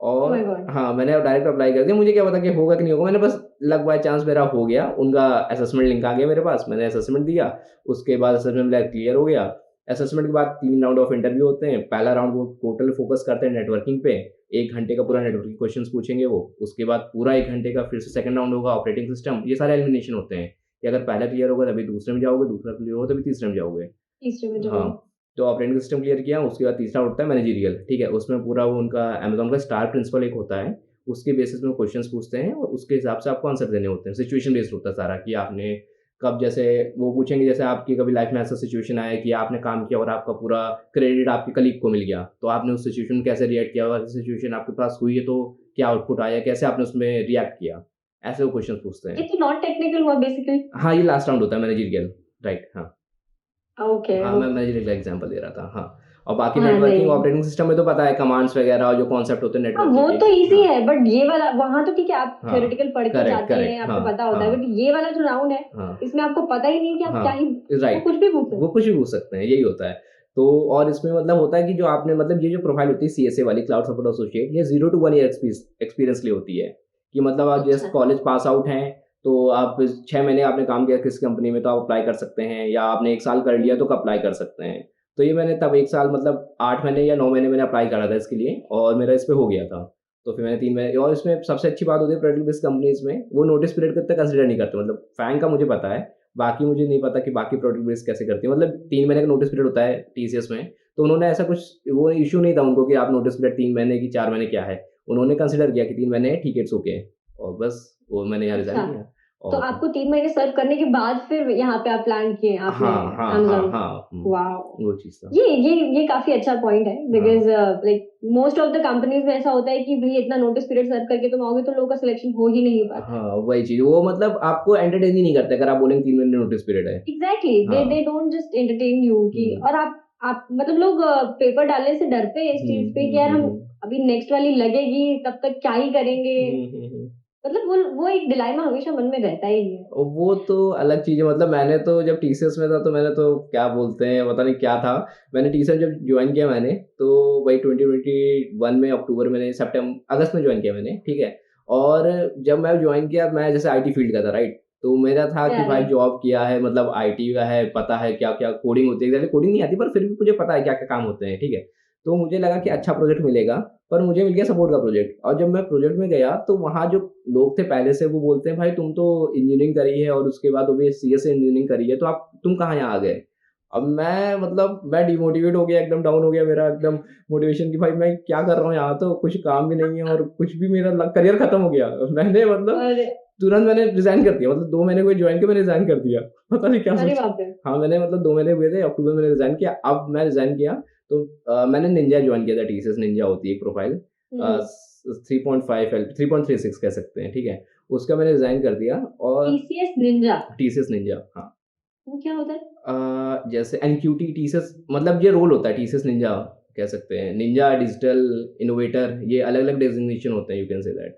ओह माय और गॉड! हाँ, मैंने डायरेक्ट अप्लाई कर दिया, मुझे क्या पता कि होगा कि नहीं होगा, मैंने बस लक बाय चांस मेरा हो गया, उनका असेसमेंट लिंक आ गया मेरे पास, मैंने असेसमेंट दिया, उसके बाद असेसमेंट मेरा क्लियर हो गया। असेसमेंट के बाद 3 राउंड ऑफ इंटरव्यू होते हैं, पहला राउंड वो टोटल फोकस करते हैं नेटवर्किंग पे, 1 घंटे का पूरा हुँ। नेटवर्किंग क्वेश्चंस पूछेंगे वो, उसके बाद पूरा 1 घंटे का फिर से सेकंड राउंड होगा ऑपरेटिंग सिस्टम, ये सारे एलिमिनेशन होते हैं, कि अगर पहला क्लियर होगा तभी दूसरे में जाओगे, दूसरा क्लियर होगा तभी तीसरे में जाओगे। तीसरे में हाँ, जाओगे। तो ऑपरेटिंग सिस्टम क्लियर किया, उसके बाद तीसरा उठता है मैनेजरियल, ठीक है? उसमें पूरा वो उनका अमेज़न का स्टार प्रिंसिपल एक होता है, उसके बेसिस में क्वेश्चन्स पूछते हैं और उसके हिसाब से आपको आंसर देने होते हैं। सिचुएशन बेस्ड होता है सारा कि आपने कब जैसे वो पूछेंगे जैसे आपकी कभी लाइफ में ऐसा सिचुएशन आया कि आपने काम किया और आपका पूरा क्रेडिट आपके कलीग को मिल गया, तो आपने उस सिचुएशन में कैसे रिएक्ट किया और ऐसी सिचुएशन आपके पास हुई है तो क्या आउटपुट आया, कैसे आपने उसमें रिएक्ट किया? ऐसे वो क्वेश्चन्स पूछते ये हैं। तो नॉन टेक्निकल हुआ बेसिकली। हाँ, ये लास्ट राउंड होता है मैनेजरियल, राइट, हाँ। ओके, हाँ, मैं ओके। मैनेजर का एग्ज़ाम्पल दे रहा था, हाँ। और बाकी हाँ, नेटवर्किंग नहीं। ऑपरेटिंग सिस्टम में तो पता है कमांड्स वगैरह और जो कॉन्सेप्ट होते हैं हाँ, नेटवर्किंग वो के। तो ईज़ी हाँ, है बट ये वाला वहाँ तो ठीक है आप हाँ, थ्योरेटिकल पढ़ के करेक्ट, जाते हैं, करेक्ट, आपको हाँ, पता होता है हाँ, बट ये वाला जो राउंड है, हाँ, इसमें आपको पता ही नहीं कि आप क्या ही हाँ, वो राइट। कुछ भी पूछ वो सकते कुछ भी पूछ सकते हैं, यही होता है। तो और इसमें मतलब होता है कि जो आपने मतलब ये जो प्रोफ़ाइल होती है सीएसए वाली क्लाउड सपोर्ट एसोसिएट, ये 0 टू 1 ईयर एक्सपीरियंस के लिए होती है। कि मतलब हैं। आप जस्ट अच्छा, कॉलेज पास आउट हैं, तो आप 6 महीने आपने काम किया किसी कंपनी में तो आप अप्लाई कर सकते हैं या आपने 1 साल कर लिया हुँ, तो अप्लाई कर सकते हैं। तो ये मैंने तब 1 साल मतलब 8 महीने या 9 महीने मैंने अप्लाई करा था इसके लिए और मेरा इस पे हो गया था। तो फिर मैंने 3 महीने और इसमें सबसे अच्छी बात होती है प्रोडक्ट बेस्ड कंपनीज़ में, वो नोटिस पीरियड को इतना कंसीडर नहीं करते मतलब फैंग का मुझे पता है, बाकी मुझे नहीं पता कि बाकी प्रोडक्ट बेस्ड कैसे करती है। मतलब 3 महीने का नोटिस पीरियड होता है टीसीएस में, तो उन्होंने ऐसा कुछ वो इश्यू नहीं था उनको कि आप नोटिस पीरियड 3 महीने की 4 महीने क्या है। उन्होंने कंसीडर किया कि 3 महीने है, ठीक है, इट्स ओके और बस वो मैंने यहाँ रिज़ाइन अच्छा। किया तो और आपको 3 महीने सर्व करने के बाद फिर यहाँ पे आप लैंड किए आपने हाँ, हाँ, हाँ, अमेज़न में। हाँ, वॉव! वो चीज़ था। ये काफ़ी अच्छा पॉइंट है हाँ। Because like most of the companies में ऐसा होता है कि भई इतना नोटिस पीरियड सर्व करके तुम आओगे तो लोगों का सिलेक्शन हो ही नहीं पाता है। हाँ, वही चीज़, वो मतलब आपको एंटरटेन ही नहीं करते अगर आप बोलेंगे 3 महीने नोटिस पीरियड है। एग्ज़ैक्टली दे हाँ, डोंट जस्ट एंटरटेन यू कि हुँ। और आप मतलब लोग पेपर डालने से डरते हैं इस हुँ, चीज़ पे कि हुँ, यार हुँ, हम हुँ। अभी नेक्स्ट वाली लगेगी तब तक क्या ही करेंगे? हुँ, हुँ, हुँ। मतलब वो एक डिलेमा हमेशा मन में रहता ही है। वो तो अलग चीज़ है मतलब मैंने तो जब टीसीएस में था तो मैंने तो क्या बोलते हैं पता नहीं क्या था, मैंने टीसीएस जब जॉइन किया मैंने तो वही 2021 में अक्टूबर में अगस्त में जॉइन किया मैंने, ठीक है? और जब मैं जॉइन किया मैं जैसे आईटी फील्ड का था, राइट? तो मेरा था कि भाई राइट। जॉब किया है मतलब आईटी का है, पता है क्या-क्या कोडिंग होती है, एग्ज़ैक्टली कोडिंग नहीं आती पर फिर भी मुझे पता है क्या-क्या काम होते हैं, ठीक है? तो मुझे लगा कि अच्छा प्रोजेक्ट मिलेगा, पर मुझे मिल गया सपोर्ट का प्रोजेक्ट और जब मैं प्रोजेक्ट में गया तो वहाँ जो लोग थे पहले से वो बोलते हैं भाई तुम तो इंजीनियरिंग करी है और उसके बाद भी सीएस से इंजीनियरिंग करी है तो आप तुम कहाँ यहाँ आ गए? अब मैं मतलब मैं डिमोटिवेट हो गया एकदम डाउन हो गया मेरा एकदम मोटिवेशन कि भाई मैं क्या कर रहा हूँ यहाँ तो कुछ काम भी नहीं है और कुछ भी मेरा करियर खत्म हो गया। मैंने मतलब अरे! तुरंत मैंने रिज़ाइन कर दिया मतलब 2 महीने हुए जॉइन किया मैंने रिज़ाइन कर दिया। पता नहीं क्या अरे सोचा। बाप रे! हाँ, मैंने मतलब 2 महीने हुए थे अक्टूबर में मैंने रिज़ाइन किया। अब मैं रिज़ाइन किया तो मैंने निंजा जॉइन किया था टीसीएस निंजा होती है एक प्रोफ़ाइल हुँ। 3.5 एल 3.36 कह सकते हैं, ठीक है? उसका मैंने रिज़ाइन कर दिया और टीसीएस निंजा टीसीएस निंजा हाँ। वो क्या होता है? जैसे एनक्यूटी टीसीएस मतलब ये रोल होता है टीसीएस निंजा कह सकते हैं। निंजा, डिजिटल इनोवेटर ये अलग-अलग डेज़िग्नेशन होते हैं you can say that.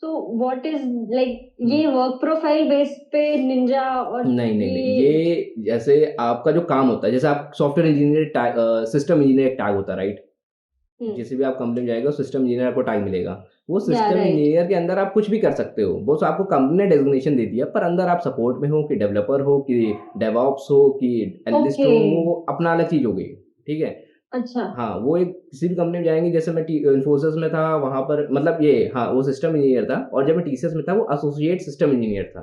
So what is like um. ये वर्क प्रोफाइल बेस पे निंजा और नहीं, नहीं, नहीं। ये ये जैसे आपका जो काम होता है, जैसे आप सॉफ्टवेयर इंजीनियर सिस्टम इंजीनियर एक टैग होता है, राइट? हुँ, किसी भी आप कंपनी में जाएगा, सिस्टम इंजीनियर आपको टैग मिलेगा। वो या सिस्टम राइट। इंजीनियर के अंदर आप कुछ भी कर सकते हो। बस आपको कंपनी ने डेज़िग्नेशन दे दिया, पर अंदर आप सपोर्ट में हो कि डेवलपर हो कि डेवऑप्स हो कि एनालिस्ट ओके, हो, वो अपना अलग चीज़ हो गई, ठीक है? अच्छा, हाँ, वो एक किसी भी कंपनी में जाएँगे जैसे मैं इन्फोसिस में था, वहाँ पर मतलब ये हाँ, वो सिस्टम इंजीनियर था और जब मैं टीसीएस में था, वो एसोसिएट सिस्टम इंजीनियर था।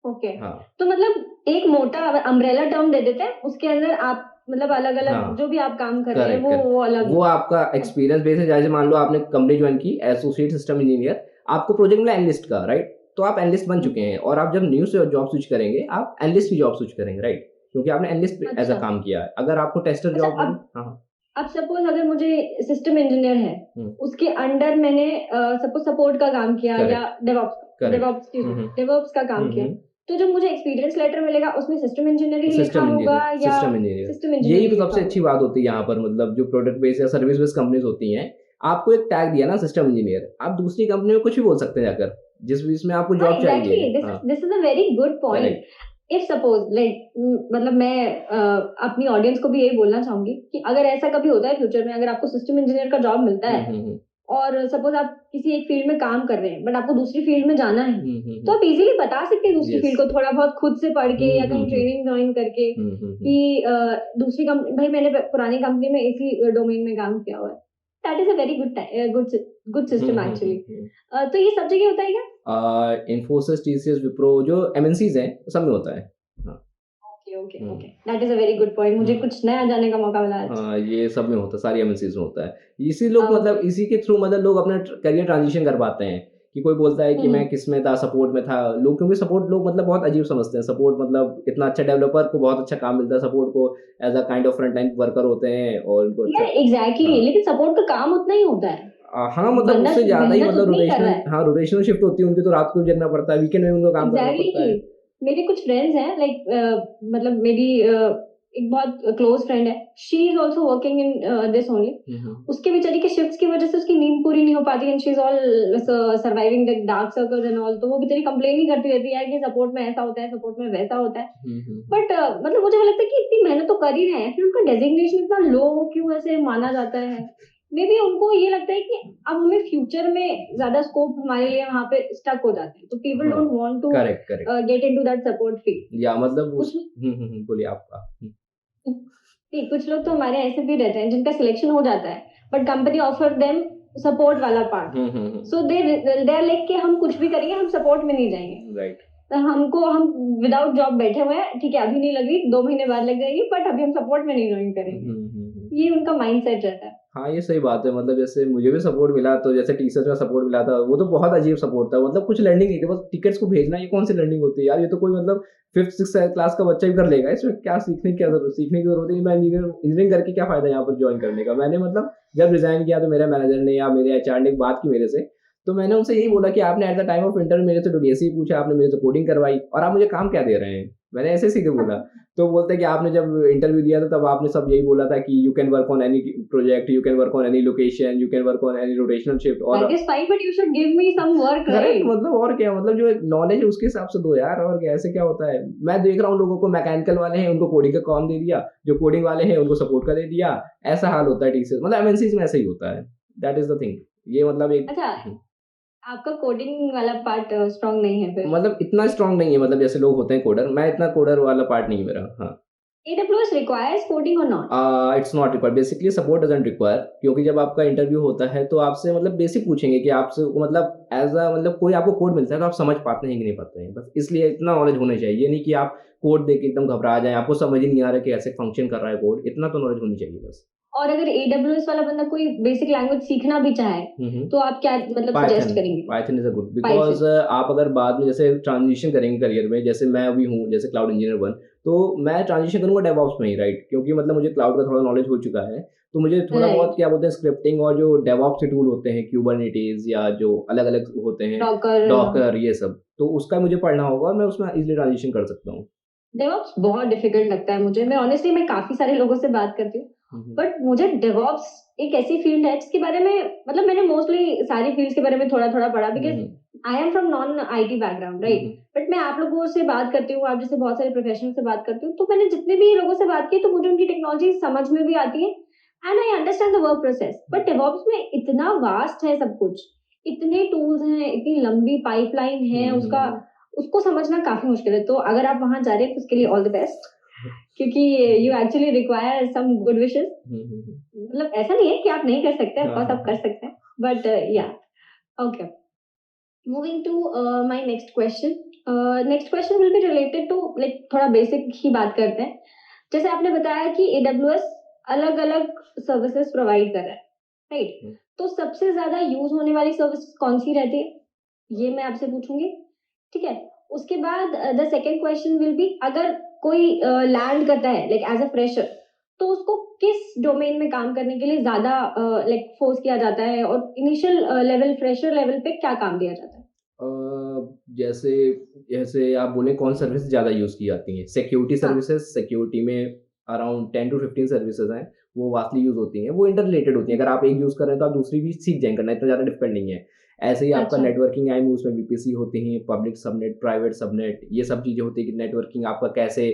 ओके। हाँ। तो मतलब एक मोटा अम्ब्रेला टर्म दे देते हैं, उसके अंदर आप मतलब अलग-अलग हाँ। जो भी आप काम कर रहे हैं करेक्ट, करेक्ट। वो अलग वो है। आपका अ, एक्सपीरियंस बेस है, जैसे मान लो आपने कंपनी जॉइन की एसोसिएट सिस्टम इंजीनियर, आपको प्रोजेक्ट मिला एनालिस्ट का, राइट? तो आप एनालिस्ट बन हुँ, चुके हैं और आप जब न्यू से जॉब स्विच करेंगे, आप एनालिस्ट की जॉब स्विच करेंगे, राइट? क्योंकि आपने एनालिस्ट एज़ अ अच्छा, काम किया है। अगर आपको टेस्टर अच्छा जॉब मिली अब हाँ, हाँ। अब सपोज अगर मुझे सिस्टम इंजीनियर है, उसके अंडर मैंने सपोज सपोर्ट का काम किया Correct. या डेवऑप्स करेक्ट डेवऑप्स का काम किया, तो जब मुझे एक्सपीरियंस लेटर मिलेगा उसमें सिस्टम इंजीनियरिंग लिखा सिस्टम होगा इंजीनियर या सिस्टम इंजीनियर सिस्टम यही इंजीनियरिंग तो लिखा सबसे होगा? अच्छी बात होती है यहाँ पर, मतलब जो प्रोडक्ट बेस्ड या सर्विस बेस्ड कंपनीज होती हैं, आपको एक टैग दिया ना सिस्टम इंजीनियर, आप दूसरी कंपनी में कुछ भी बोल सकते हैं जाकर, जिस भी इसमें आपको हाँ जॉब चाहिए। एग्जैक्टली, हाँ this is a very good point. Correct. If suppose like मतलब मैं अपनी ऑडियंस को भी यही बोलना चाहूंगी कि अगर ऐसा कभी होता है फ्यूचर में, अगर आपको सिस्टम इंजीनियर का जॉब मिलता है और सपोज आप किसी एक फील्ड में काम कर रहे हैं बट आपको दूसरी फील्ड में जाना है, तो आप इजीली बता सकते हैं दूसरी Yes. फील्ड को थोड़ा बहुत खुद से पढ़ के या कहीं हम्म, ट्रेनिंग ज्वाइन करके कि दूसरी कंपनी, भाई मैंने पुरानी कंपनी में इसी डोमेन में काम किया हुआ है. That is a very good system actually. तो ये सब जगह होता है क्या? इन्फोसिस, टीसीएस, विप्रो, जो एमएनसीज हैं सब में होता है। Okay that is a very good point. मुझे कुछ नया जानने का मौका मिला आज. हाँ ये सब में होता है, सारी एमएनसीज में होता है। इसी लोग हाँ, मतलब इसी के थ्रू मतलब लोग अपना करियर ट्रांजिशन कर पाते हैं, कि कोई बोलता है कि मैं किस में था, सपोर्ट में था। लोग क्योंकि सपोर्ट लोग मतलब बहुत अजीब समझते हैं, सपोर्ट मतलब इतना अच्छा, डेवलपर को बहुत अच्छा काम मिलता है, सपोर्ट को as a kind of front end worker होते हैं और उनको यार अच्छा। एग्जैक्टली, हाँ। लेकिन सपोर्ट का काम उतना ही होता है. हाँ मतलब बंदा उससे ज्यादा ही मेहनत मतलब उतनी ही कर रहा रोटेशनल, है. हाँ रोटेशनल शिफ्ट होती है उनकी, तो रात को भी जगना पड़ता है, वीकेंड में उनको काम करना पड़ता है। मेरे कुछ फ्रेंड्स हैं लाइक मतलब मेरी एक बहुत क्लोज फ्रेंड है, she is also working in this only. उसके बेचारी के शिफ्ट्स की वजह से उसकी नींद पूरी नहीं हो पाती and she is all surviving the dark circles and all. तो वो बेचारी कंप्लेन ही करती रहती है कि सपोर्ट में ऐसा होता है, सपोर्ट में वैसा होता है. बट मतलब मुझे लगता है कि इतनी मेहनत तो कर ही रहे हैं, फिर उनका डेजिग्नेशन इतना लो क्यों ऐसे माना जाता है? मे बी उनको ये लगता है कि अब हमें फ्यूचर में ज्यादा स्कोप हमारे लिए वहां पे स्टक हो जाते हैं, तो people don't want to correct get into that support field. या मतलब कुछ बोलिए आपका। नहीं, कुछ लोग तो हमारे ऐसे भी रहते हैं जिनका सिलेक्शन हो जाता है but company offer them support वाला part. So they are like कि हम कुछ भी करेंगे, हम सपोर्ट में नहीं जाएंगे. राइट। तो हम विदाउट जॉब बैठे हुए हैं, ठीक है अभी नहीं लगी, 2 महीने बाद लग जाएगी, बट अभी हम सपोर्ट में नहीं ज्वाइन करेंगे. ये उनका माइंडसेट रहता है. हाँ ये सही बात है, मतलब जैसे मुझे भी सपोर्ट मिला, तो जैसे टीचर्स में सपोर्ट मिला था, वो तो बहुत अजीब सपोर्ट था, मतलब कुछ लर्निंग नहीं थी, बस टिकट्स को भेजना, ये कौन सी लर्निंग होती है यार? ये तो कोई मतलब 5th 6th क्लास का बच्चा भी कर लेगा, इसमें क्या सीखने की जरूरत है? मैं इंजीनियरिंग करके क्या फायदा यहाँ पर ज्वाइन करने का? मैंने मतलब जब रिजाइन किया तो मेरे मैनेजर ने या मेरे एचआर ने बात की मेरे से, तो मैंने उनसे यही बोला कि आपने at the time of interview मेरे से डीएससी पूछा, आपने मेरे से कोडिंग करवाई और आप मुझे काम क्या दे रहे हैं? मैंने ऐसे सीधे बोला। तो बोलते हैं कि आपने जब इंटरव्यू दिया था तब आपने सब यही बोला था कि you can work on any project, you can work on any location, you can work on any rotational shift. और that is fine but you should give me some work, correct, right? मतलब और क्या, मतलब जो knowledge है उसके हिसाब से दो यार, और क्या ऐसे क्या होता है? मैं देख रहा हूँ लोगों को, मैकेनिकल वाले हैं उनको कोडिंग का काम दे दिया, जो कोडिंग वाले हैं उनको सपोर्ट का दे दिया, ऐसा हाल होता है टीचर, मतलब एमएनसीज में ऐसा ही होता है। That is the thing. ये मतलब एक अच्छा, आपका कोडिंग वाला पार्ट स्ट्रांग नहीं है फिर? मतलब इतना स्ट्रांग नहीं है, मतलब जैसे लोग होते हैं कोडर, मैं इतना कोडर वाला पार्ट नहीं है मेरा। हाँ AWS requires coding or not? It's not required, basically support doesn't require, क्योंकि जब आपका इंटरव्यू होता है तो आपसे मतलब बेसिक पूछेंगे कि आपसे मतलब एज अ मतलब कोई आपको कोड मिलता है तो आप समझ पाते हैं कि नहीं पाते हैं, बस इसलिए इतना नॉलेज होना चाहिए। ये नहीं कि आप कोड देख के एकदम घबरा जाएं, आपको समझ ही नहीं आ रहा कि कैसे फंक्शन कर रहा है कोड, इतना तो नॉलेज होनी चाहिए बस। और अगर AWS वाला बंदा कोई बेसिक लैंग्वेज सीखना भी चाहे तो आप क्या मतलब सजेस्ट करेंगे? Python is a good, because आप अगर बाद में जैसे ट्रांजिशन करेंगे करियर में, जैसे मैं अभी हूँ जैसे क्लाउड इंजीनियर 1, तो मैं ट्रांजिशन करूंगा डेवऑप्स में ही, राइट? क्योंकि मतलब मुझे क्लाउड का थोड़ा नॉलेज हो चुका है, तो मुझे थोड़ा Right. बहुत क्या बोलते हैं स्क्रिप्टिंग और जो डेवऑप्स के टूल होते हैं, क्यूबरनेटीज या जो अलग अलग होते हैं, डॉकर, ये सब, तो उसका मुझे पढ़ना होगा और मैं उसमें इजीली ट्रांजिशन कर सकता हूँ। डेवऑप्स बहुत डिफिकल्ट लगता है मुझे. मैं ऑनेस्टली मैं काफी सारे लोगों से बात करती हूँ बट मुझे डेवऑप्स एक ऐसी फील्ड है जिसके बारे में मतलब मैंने मोस्टली सारी फील्ड्स के बारे में थोड़ा थोड़ा पढ़ा, because I am from non IT background, right? But मैं आप लोगों से बात करती हूँ, आप जैसे बहुत सारे प्रोफेशनल से बात करती हूँ, तो मैंने जितने भी लोगों से बात की तो मुझे उनकी टेक्नोलॉजी समझ में भी आती है and I understand the work process. But DevOps में इतना वास्ट है सब कुछ, इतने टूल्स हैं, इतनी लंबी पाइपलाइन है, उसको समझना काफी मुश्किल है. तो अगर आप वहां जा रहे हैं तो उसके लिए ऑल द बेस्ट, क्योंकि you actually require some good wishes. मतलब ऐसा नहीं है कि आप नहीं कर सकते, ऑफ कोर्स आप कर सकते हैं, but yeah okay. Moving to my next question. Next question will be related to like थोड़ा बेसिक ही बात करते हैं. जैसे आपने बताया कि AWS अलग अलग सर्विसेज प्रोवाइड कर रहा है, राइट? तो सबसे ज्यादा यूज होने वाली सर्विस कौन सी रहती है, ये मैं आपसे पूछूंगी, ठीक है? उसके बाद the second question will B, अगर कोई लैंड करता है लाइक एज अ फ्रेशर, तो उसको किस डोमेन में काम करने के लिए ज़्यादा लाइक फोर्स किया जाता है, और इनिशियल लेवल, फ्रेशर लेवल पे क्या काम दिया जाता है? जैसे जैसे आप बोलें कौन सर्विस ज़्यादा यूज़ की जाती हैं? सिक्योरिटी हाँ, सर्विसेज़, सिक्योरिटी में अराउंड 10 टू 15 सर्विसेज़ हैं, वो वास्टली यूज़ होती हैं, वो इंटर रिलेटेड होती हैं। अगर आप एक यूज़ कर रहे हैं तो आप दूसरी भी सीख जाएँगे करना, इतना ज़्यादा डिफिकल्ट नहीं है। ऐसे ही आपका अच्छा, नेटवर्किंग आईएमयू उसमें वीपीसी होती हैं, पब्लिक सबनेट, प्राइवेट सबनेट, ये सब चीज़ें होती हैं कि नेटवर्किंग आपका कैसे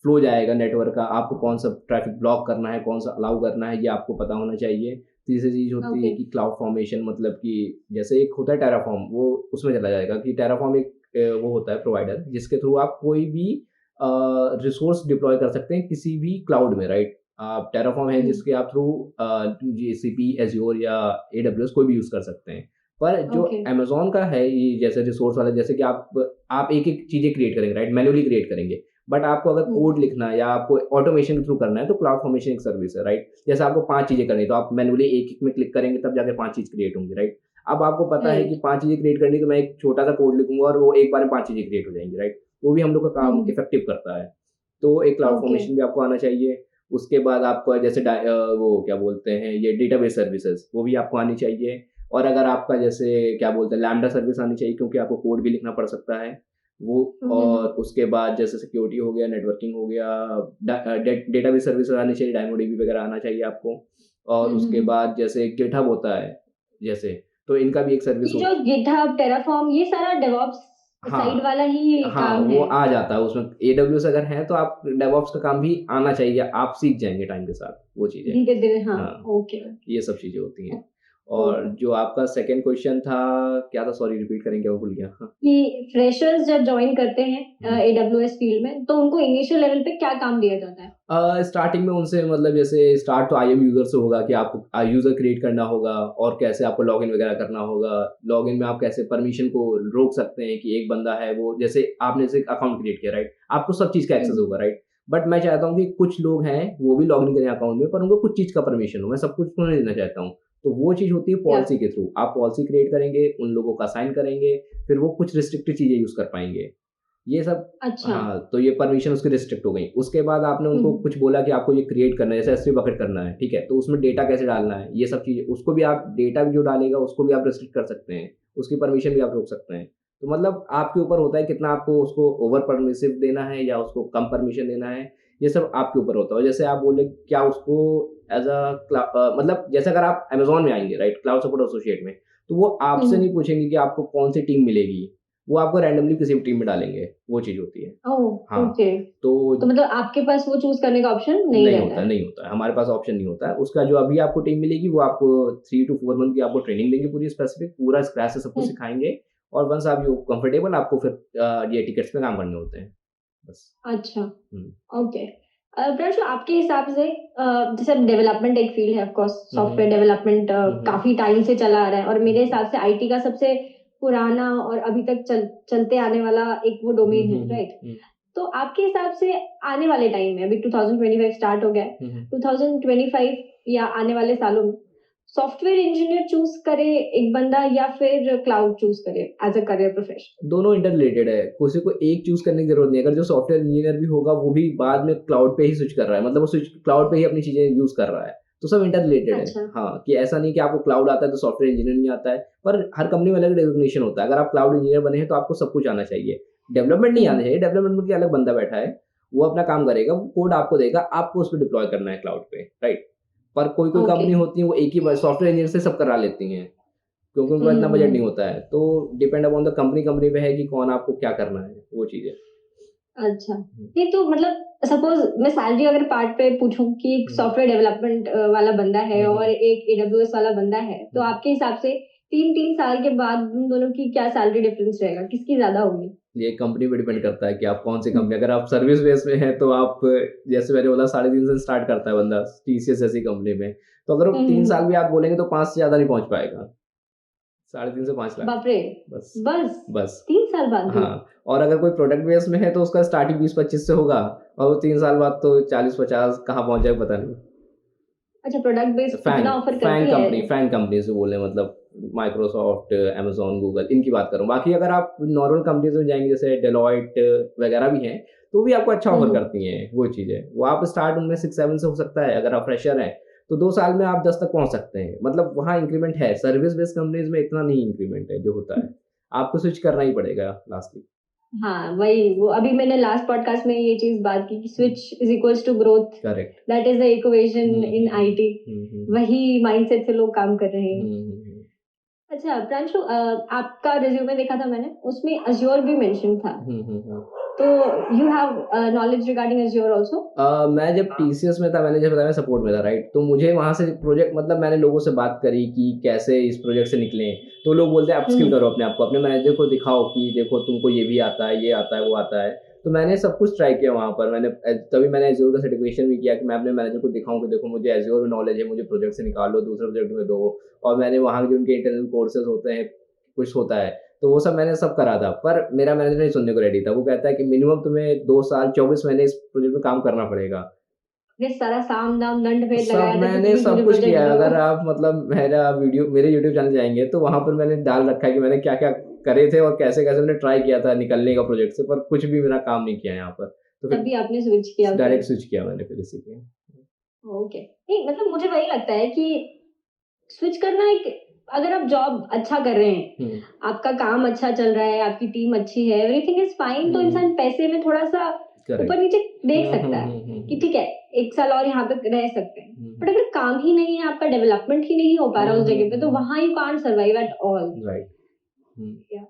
फ्लो जाएगा नेटवर्क का, आपको कौन सा ट्रैफिक ब्लॉक करना है, कौन सा अलाउ करना है, ये आपको पता होना चाहिए। तीसरी चीज़ होती ओके, है कि क्लाउड फॉर्मेशन, मतलब कि जैसे एक होता है टेराफॉर्म, वो उसमें चला जाएगा कि टेराफॉर्म एक वो होता है प्रोवाइडर जिसके थ्रू आप कोई भी रिसोर्स डिप्लॉय कर सकते हैं किसी भी क्लाउड में, राइट? आप टेराफॉर्म है हुँ, जिसके आप थ्रू जीसीपी, एज़्योर या एडब्ल्यूएस कोई भी यूज़ कर सकते हैं। पर जो ओके, अमेज़न का है ये जैसे रिसोर्स वाला, जैसे कि आप एक-एक चीज़ें क्रिएट करेंगे, राइट? मैन्युअली क्रिएट करेंगे। बट आपको अगर हुँ, कोड लिखना है या आपको ऑटोमेशन के थ्रू करना है तो क्लाउड फॉर्मेशन एक सर्विस है, राइट? जैसे आपको 5 चीज़ें करनी है तो आप मैन्युअली एक-एक में क्लिक करेंगे तब जाके 5 चीज़ क्रिएट होंगी, राइट? अब आपको पता है कि राइट, 5 चीज़ें क्रिएट करनी है तो मैं एक छोटा-सा कोड लिखूँगा और वो एक बार में 5 चीज़ें क्रिएट हो जाएँगी, राइट? वो भी हम लोग का हुँ, काम हुँ, इफेक्टिव करता है। तो एक क्लाउड ओके, फॉर्मेशन भी आपको आना चाहिए। उसके बाद आपका जैसे वो क्या बोलते हैं ये डेटाबेस सर्विसेज़ वो भी आपको आनी चाहिए। और अगर आपका जैसे क्या बोलते हैं लैम्बडा सर्विस आनी चाहिए क्योंकि आपको कोड भी लिखना पड़ सकता है। वो हुँ, हुँ, और हुँ, उसके बाद जैसे सिक्योरिटी हो गया, नेटवर्किंग हो गया, डेटाबेस सर्विसेज आनी चाहिए, डायनामोडीबी वगैरह आना चाहिए आपको। और हुँ, हुँ, उसके हुँ। बाद जैसे गिटहब होता है जैसे, तो इनका भी एक सर्विस ये जो होता गिटहब, टेराफॉर्म, ये सारा डेवऑप्स साइड हाँ, वाला ही हाँ, काम वो है? आ जाता है उसमें। एडब्ल्यूएस अगर है तो आप डेवऑप्स का काम भी आना चाहिए, आप सीख जाएँगे टाइम के साथ वो चीज़ें। धीरे-धीरे, हाँ, हाँ, ओके, ये सब चीज़ें होती ओ हैं। और ओके। जो आपका सेकंड क्वेश्चन था, क्या था? सॉरी रिपीट करेंगे, वो भूल गया। हाँ। कि फ्रेशर्स जब जॉइन करते हैं हुँ। एडब्ल्यूएस फील्ड में, तो उनको इनिशियल लेवल पे क्या काम दिया जाता है? स्टार्टिंग में उनसे मतलब जैसे स्टार्ट तो आईएम यूज़र से होगा कि आपको यूज़र क्रिएट करना होगा और कैसे आपको लॉगिन वगैरह करना होगा। लॉगिन में आप कैसे परमिशन को रोक सकते हैं कि एक बंदा है वो जैसे आपने जैसे अकाउंट क्रिएट किया, राइट? आपको सब चीज़ का हुँ, एक्सेस होगा, राइट? बट मैं चाहता हूँ कि कुछ लोग हैं वो भी लॉगिन करें अकाउंट में पर उनको कुछ चीज़ का परमिशन हो। मैं सब कुछ तो नहीं देना चाहता हूँ। तो वो चीज़ होती है या पॉलिसी के थ्रू। आप पॉलिसी क्रिएट करेंगे, उन लोगों का असाइन करेंगे, फिर वो कुछ रिस्ट्रिक्टेड चीज़ें यूज़ कर पाएँगे। ये सब अच्छा। हाँ, तो ये परमिशन उसकी रिस्ट्रिक्ट हो गई। उसके बाद आपने हुँ, उनको हुँ, कुछ बोला कि आपको ये क्रिएट करना है, जैसे एस3 बकेट करना है, ठीक है? तो उसमें डेटा कैसे डालना है, ये सब चीज़ें उसको भी आप डेटा भी जो डालेगा उसको भी आप रिस्ट्रिक्ट कर सकते हैं। उसकी परमिशन भी आप रोक सकते हैं। तो मतलब आपके ऊपर होता है कितना आपको उसको ओवर परमिसिव देना है या उसको कम परमिशन देना है, ये सब आपके ऊपर होता है। जैसे आप बोले क्या उसको मतलब जैसे अगर आप अमेज़न में आएँगे, राइट? क्लाउड सपोर्ट एसोसिएट में, तो वो हुँ, आपसे नहीं हुँ। पूछेंगे कि आपको कौन-सी टीम मिलेगी। वो आपको रैंडमली किसी भी टीम में डालेंगे, वो चीज़ होती है। ओह! हाँ, ओके। तो तो मतलब आपके पास वो चूज़ करने का ऑप्शन नहीं नहीं रहता होता है, है? नहीं होता है, हमारे पास ऑप्शन नहीं होता है। उसका जो अभी आपको टीम मिलेगी वो आपको 3 टू 4 मंथ की आपको ट्रेनिंग देंगे पूरी स्पेसिफिक, पूरा स्क्रैच से सब कुछ हुँ, सिखाएँगे और वन्स आप यू कंफर्टेबल आपको फिर ये टिकट्स पे काम करने होते हैं, बस। अच्छा, हुँ। ओके। प्रांशु, आपके हिसाब से जैसे अब डेवलपमेंट एक फील्ड है, of course um, um. Software development um, um. काफ़ी टाइम से चला आ रहा है, और हुँ, मेरे हुँ। हिसाब से आईटी का सबसे पुराना और अभी तक चलते आने वाला एक वो हुँ, डोमेन हुँ, है, हुँ, राइट? हुँ। तो आपके हिसाब से आने वाले टाइम में, अभी 2025 स्टार्ट हो गया है, हुँ, हुँ। 2025 या आने वाले सालों में सॉफ्टवेयर इंजीनियर चूज़ करे एक बंदा, या फिर क्लाउड चूज़ करे एज़ अ करियर प्रोफेशन? दोनों इंटर रिलेटेड है, किसी को एक चूज़ करने की ज़रूरत नहीं है। अगर जो सॉफ्टवेयर इंजीनियर भी होगा वो भी बाद में क्लाउड पे ही स्विच कर रहा है, मतलब वो स्विच क्लाउड पे ही अपनी चीज़ें यूज़ कर रहा है। तो सब इंटर रिलेटेड है। अच्छा, हाँ, कि ऐसा नहीं कि आपको क्लाउड आता है तो सॉफ्टवेयर इंजीनियर नहीं आता है, पर हर कंपनी में अलग डेज़िग्नेशन होता है। अगर आप क्लाउड इंजीनियर बने हैं तो आपको सब कुछ आना चाहिए। डेवलपमेंट नहीं हुँ, आना चाहिए, डेवलपमेंट में अलग बंदा बैठा है, वो अपना काम करेगा, वो कोड आपको देगा, आपको उसपे डिप्लॉय करना है क्लाउड पे, राइट? पर कोई-कोई ओके। कंपनी होती है वो एक ही बार सॉफ्टवेयर इंजीनियर से सब करा लेती हैं। क्योंकि उनके हुँ, पास हुँ, इतना बजट नहीं हुँ। होता है। तो depend upon the company company पे है कि कौन आपको क्या करना है, वो चीज़ है। अच्छा। हुँ, नहीं तो मतलब सपोज़ मैं सैलरी अगर पार्ट पे पूछूँ कि एक हुँ, सॉफ्टवेयर डेवलपमेंट वाला बंदा है हुँ, और हुँ, एक एडब्ल्यूएस वाला बंदा है, तो हुँ। आपके हिसाब से 3-3 साल के बाद उन दोनों की क्या सैलरी डिफरेंस रहेगा? किसकी ज़्यादा होगी? ये कंपनी पे डिपेंड करता है कि आप कौन सी हुँ, कंपनी अगर आप सर्विस बेस में हैं तो आप जैसे मैंने बोला 3.5 से स्टार्ट करता है बंदा टीसीएस जैसी कंपनी में। तो अगर वो हुँ, 3 हुँ, साल हुँ। भी आप बोलेंगे तो 5 से ज़्यादा नहीं पहुँच पाएगा। 3.5 से 5 लाख बाप रे! बस, बस बस। 3 साल बाद भी? हाँ, और अगर कोई प्रोडक्ट बेस में है तो उसका स्टार्टिंग 20-25 से होगा और वो 3 साल बाद तो 40-50 कहाँ पहुँच जाए पता नहीं। अच्छा, प्रोडक्ट बेस्ड फैंग इतना ऑफर फैंग करती है? कंपनी फैंग कंपनी से बोले मतलब माइक्रोसॉफ्ट, अमेज़न, गूगल इनकी बात कर रहा हूँ। बाकी अगर आप नॉर्मल कंपनीज़ में जाएँगे जैसे डेलॉयट वगैरह भी हैं, तो भी आपको अच्छा हुँ, ऑफ़र हुँ। करती हैं वो चीज़ें। वो आप स्टार्ट उनमें 6-7 से हो सकता है, अगर आप फ्रेशर हैं, तो 2 साल में आप 10 तक पहुँच सकते हैं। मतलब वहाँ इंक्रीमेंट है, सर्विस बेस्ड कंपनीज़ में इतना नहीं इंक्रीमेंट है जो होता है। आपको स्विच करना ही पड़ेगा लास्टली। हाँ, वही वो अभी मैंने लास्ट पॉडकास्ट में ये चीज़ बात की कि um, switch is equals to growth, correct. That is the equation um, in um, IT. Um, um, वही माइंडसेट से लोग काम कर रहे हुँ, हैं। हुँ, हुँ, अच्छा प्रांशु, आपका रिज्यूमे देखा था मैंने, उसमें अज़्योर भी मेंशन था। हुँ, हुँ, हुँ। तो you have knowledge regarding Azure also? मैं जब टीसीएस में था, मैंने जब बताया मैं सपोर्ट में था, राइट? तो मुझे वहाँ से प्रोजेक्ट मतलब मैंने लोगों से बात करी कि कैसे इस प्रोजेक्ट से निकलें। तो लोग बोलते हैं हुँ, अपस्किल हुँ। करो अपने आप को, अपने मैनेजर को दिखाओ कि देखो तुमको ये भी आता है, ये आता है, वो आता है। तो मैंने सब कुछ ट्राई किया वहाँ पर। तभी मैंने एज़्योर का सर्टिफिकेशन भी किया कि मैं अपने मैनेजर को दिखाऊँ कि देखो मुझे एज़्योर में नॉलेज है, मुझे प्रोजेक्ट से निकालो, दूसरे प्रोजेक्ट में दो। और मैंने वहाँ जो उनके इंटरनल कोर्सेज़ होते हैं, कुछ होता है, तो वो सब मैंने सब करा था। पर मेरा मैनेजर नहीं सुनने को रेडी था। वो कहता है कि मिनिमम तुम्हें 2 साल 24 महीने इस प्रोजेक्ट में काम करना पड़ेगा। ये सारा साम-दाम, दंड-भेद सब लगाया था कि मैंने प्लीज़ सब मुझे कुछ प्रोजेक्ट किया है। दो। अगर आप मतलब मेरे यूट्यूब चैनल जाएँगे तो वहाँ पर मैंने डाल रखा है कि मैंने क्या-क्या करे थे और कैसे-कैसे मैंने ट्राई किया था निकलने का प्रोजेक्ट से, पर कुछ भी मेरा काम नहीं किया यहाँ पर। तो फिर तभी आपने स्विच किया फिर। डायरेक्ट स्विच किया मैंने फिर इसी पे। ओके। नहीं मतलब मुझे वही लगता है कि स्विच करना एक, अगर आप जॉब अच्छा कर रहे हैं, हुँ, आपका काम अच्छा चल रहा है, आपकी टीम अच्छी है, एवरीथिंग इज़ फाइन, तो हुँ, हुँ, इंसान पैसे में थोड़ा-सा करेक्ट। ऊपर-नीचे देख हुँ, हुँ, सकता है हुँ, हुँ, कि हुँ, ठीक है, 1 साल और यहाँ पे रह सकते हैं। हुँ, बट अगर काम ही नहीं है, आपका डेवलपमेंट ही नहीं हो पा रहा हुँ, उस हुँ, जगह पे, तो हुँ, वहाँ you can't survive at all. Right. Um. Yeah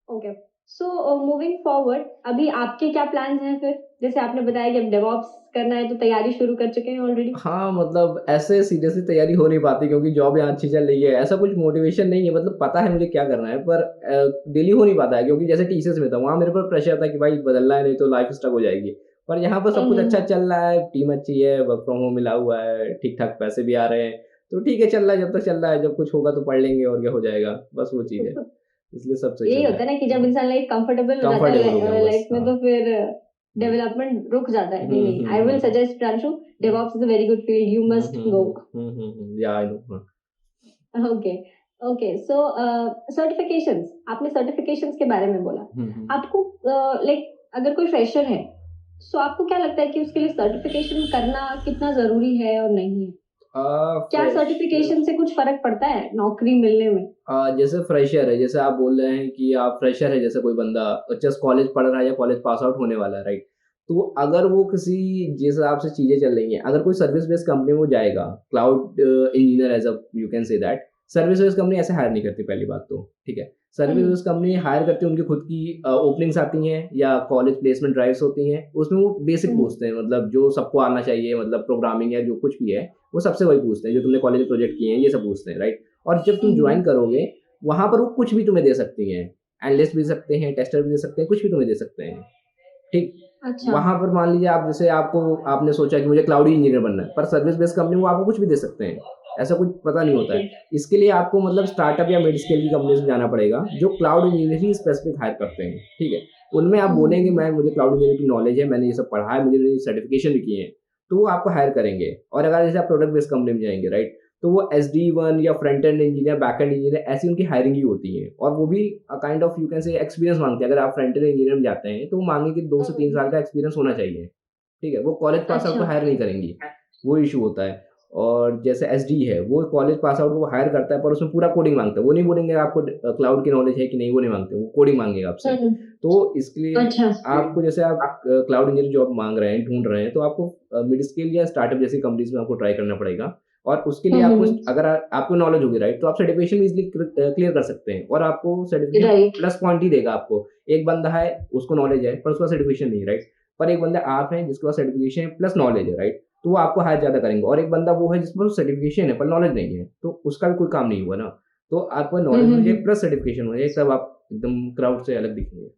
okay. So moving forward, अभी आपके क्या प्लान्स हैं फिर? जैसे आपने बताया कि अब डेवऑप्स करना है, तो तैयारी शुरू कर चुके हैं ऑलरेडी? हाँ, मतलब ऐसे सीरियसली तैयारी हो नहीं पाती क्योंकि जॉब यहाँ अच्छी चल रही है। ऐसा कुछ मोटिवेशन नहीं है, मतलब पता है मुझे क्या करना है, पर डेली हो नहीं पाता है क्योंकि जैसे टीसीएस में था, वहाँ मेरे ऊपर प्रेशर था कि भाई बदलना है नहीं तो लाइफ स्टक हो जाएगी। पर यहाँ पर हुँ, सब कुछ हुँ, अच्छा हुँ। चल रहा है, टीम अच्छी है, वर्क फ्रॉम होम मिला हुआ है, ठीक-ठाक पैसे भी आ रहे हैं। तो ठीक है, चल रहा है जब तक चल रहा है, जब कुछ होगा तो पढ़ लेंगे और क्या हो जाएगा, बस वो चीज़ है। इसलिए सब सही यही चल रहा होता है। है ना कि जब इंसान लाइक कंफर्टेबल हो जाता है कंफर्टेबल हो गया हूँ बस, लाइफ में, हाँ। तो फिर हुँ। डेवलपमेंट रुक जाता है। नहीं, हुँ, नहीं, हुँ, आई विल हुँ। सजेस्ट प्रांशु, हुँ। DevOps is a very good field, you हुँ, मस्ट हुँ, गो। हुँ। हुँ, हुँ, हुँ। या आई नो हाँ। Okay, okay. सो सर्टिफिकेशंस, आपने सर्टिफिकेशंस के बारे में बोला। हुँ, हुँ। आपको लाइक अगर कोई फ्रेशर है, सो आपको क्या लगता है कि उसके लिए सर्टिफिकेशन करना कितना ज़रूरी है और नहीं है? क्या फ्रेश सर्टिफिकेशन से कुछ फ़र्क पड़ता है नौकरी मिलने में? जैसे फ्रेशर है, जैसे आप बोल रहे हैं कि आप फ्रेशर है, जैसे कोई बंदा जस्ट कॉलेज पढ़ रहा है या कॉलेज पास आउट होने वाला है, राइट? तो अगर वो किसी जिस हिसाब से चीज़ें चल रही हैं, अगर कोई सर्विस बेस्ड कंपनी में वो जाएगा, cloud engineer as a you can say that, service based company ऐसे हायर नहीं करती पहली बात तो, ठीक है? हुँ, सर्विस हुँ। बेस्ड कंपनी हायर करती है, उनकी खुद की ओपनिंग्स आती हैं या कॉलेज प्लेसमेंट ड्राइव्स होती हैं, उसमें वो बेसिक हुँ, हुँ। पूछते हैं, मतलब जो सबको आना चाहिए, मतलब प्रोग्रामिंग या जो कुछ भी है, वो सबसे वही पूछते हैं, जो तुमने कॉलेज में प्रोजेक्ट किए हैं, ये सब पूछते हैं, राइट? और जब हुँ, तुम हुँ। जॉइन करोगे, वहाँ पर वो कुछ भी तुम्हें दे सकती हैं। एनालिस्ट भी दे सकते हैं, टेस्टर भी दे सकते हैं, कुछ भी तुम्हें दे सकते हैं, ठीक? अच्छा। वहाँ पर मान लीजिए आप जैसे आपने सोचा कि मुझे क्लाउड इंजीनियर बनना है, पर सर्विस बेस्ड कंपनी वो आपको कुछ भी दे सकते हैं। ऐसा कुछ पता नहीं होता ओके। है। इसके लिए आपको मतलब स्टार्टअप या मिड स्केल की कंपनीज़ में जाना पड़ेगा, जो क्लाउड इंजीनियर ही स्पेसिफिक हायर करते हैं, ठीक है? उनमें आप हुँ, हुँ, बोलेंगे हुँ। मुझे क्लाउड इंजीनियर की नॉलेज है, मैंने ये सब पढ़ा है, मुझे सर्टिफिकेशन भी किए हैं, तो वो आपको हायर करेंगे। और अगर जैसे आप प्रोडक्ट बेस्ड कंपनी में जाएँगे, राइट? तो वो एसडी1 या front end engineer, back and engineer ऐसी उनकी हायरिंग ही होती है और वो भी काइंड ऑफ यू कैन से एक्सपीरियंस माँगते हैं। अगर आप फ्रंट एंड इंजीनियर में जाते हैं, तो वो माँगेंगे कि 2 हुँ, से 3 हुँ। साल का एक्सपीरियंस होना चाहिए, ठीक है? वो कॉलेज पास आउट को अच्छा। हायर नहीं करेंगी, वो इश्यू होता है। और जैसे एसडी है, वो कॉलेज पास आउट को हायर करता है पर उसमें पूरा कोडिंग माँगता है। वो नहीं बोलेंगे आपको क्लाउड की नॉलेज है कि नहीं, वो नहीं माँगते, वो कोडिंग माँगेगा आपसे। हुँ, हुँ। तो इसके लिए अच्छा। आपको जैसे आप क्लाउड इंजीनियर जॉब माँग रहे हैं, ढूँढ रहे हैं, तो आपको मिड स्केल या स्टार्टअप जैसी कंपनीज़ में आपको ट्राई करना पड़ेगा। और उसके हुँ, लिए हुँ, आपको हुँ। अगर आपको नॉलेज होगी, राइट, तो आप सर्टिफिकेशन ईज़िली क्लियर कर सकते हैं और आपको सर्टिफिकेशन राइट। प्लस पॉइंट ही देगा आपको। एक बंदा है, उसको नॉलेज है, पर उसके पास सर्टिफिकेशन नहीं है, राइट? पर एक बंदा आप हैं, जिसके पास सर्टिफिकेशन है प्लस नॉलेज है, राइट? तो वो आपको हायर ज़्यादा करेंगे और एक बंदा वो है जिसके पास सर्टिफिकेशन है पर नॉलेज नहीं है, तो उसका भी कोई काम नहीं हुआ ना। तो आपको हुँ, नॉलेज हुँ, होनी चाहिए हुँ। प्लस सर्टिफिकेशन होनी चाहिए, तब आप एकदम क्राउड से अलग दिखेंगे।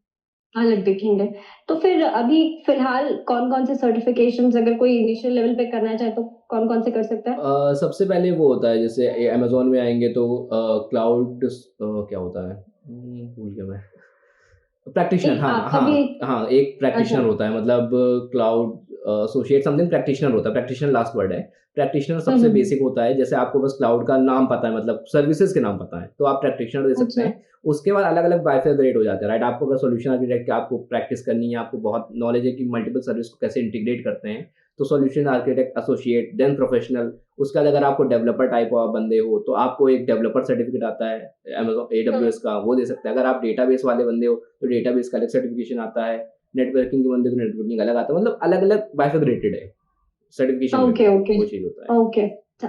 अलग दिखेंगे। तो फिर अभी फ़िलहाल कौन-कौन से सर्टिफ़िकेशंस, अगर कोई इनिशियल लेवल पे करना चाहे तो कौन-कौन से कर सकता है? सबसे पहले वो होता है जैसे अमेज़न में आएँगे तो क्या होता है? भूल गया मैं। प्रैक्टिशनर एक हाँ, आपका भी हाँ, हाँ, एक अच्छा। प्रैक्टिशनर होता है मतलब क्लाउड एसोसिएट समथिंग प्रैक्टिशनर होता है, प्रैक्टिशनर लास्ट वर्ड है। प्रैक्टिशनर सबसे बेसिक होता है, जैसे आपको बस क्लाउड का नाम पता है, मतलब सर्विसेज के नाम पता है, तो आप प्रैक्टिशनर दे सकते अच्छा हैं। उसके बाद अलग अलग बाइफर ग्रेड हो जाते हैं, राइट। आपको अगर सोल्यूशन आर्किटेक्ट की आपको प्रैक्टिस करनी है, आपको बहुत नॉलेज है कि मल्टीपल सर्विस को कैसे इंटीग्रेट करते हैं, तो solution architect, associate, then professional. उसके बाद अगर आपको डेवलपर टाइप ऑफ बंदे हो तो आपको एक डेवलपर सर्टिफिकेट आता है Amazon AWS का, वो दे सकते हैं। अगर आप डेटाबेस वाले बंदे हो तो डेटाबेस का अलग सर्टिफिकेशन आता है। नेटवर्किंग के बंदे को नेटवर्किंग अलग आता है, मतलब अलग अलग बाइफरग्रेटेड है सर्टिफिकेशन में ओके भी, ओके वो चीज़ होता है। ओके।